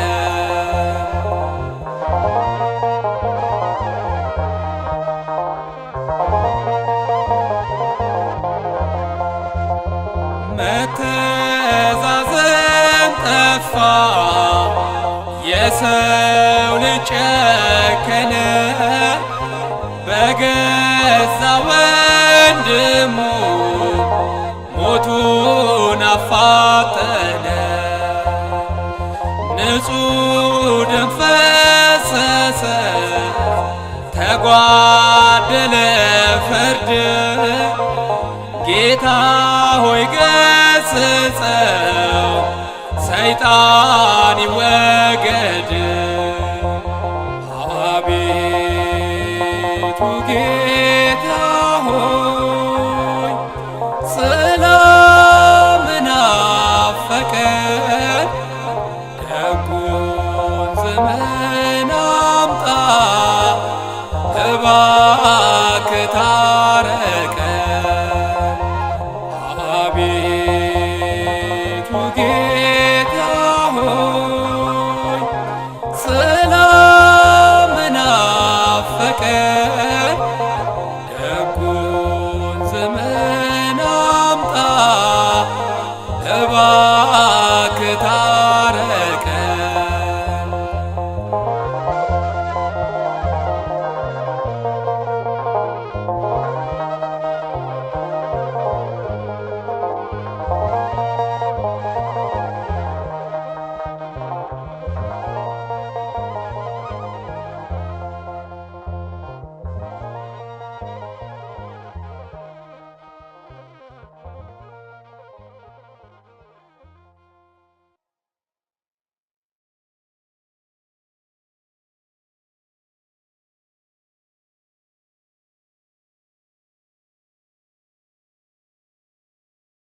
መተዛዘን ጠፋ የሰው ልጅ ጨከነ በገዛ ወንድሙ ሞቱን አፋጠነ ንጹሕ ደም ፈሰሰ ተጓደለ ፍርድ ጌታ ሆይ ገስጸው ሰይጣን ይወገድ አቤቱ ጌታ ሆይ ሰላም ናፈቀን ደጉን ዘመን አምጣ እባክህ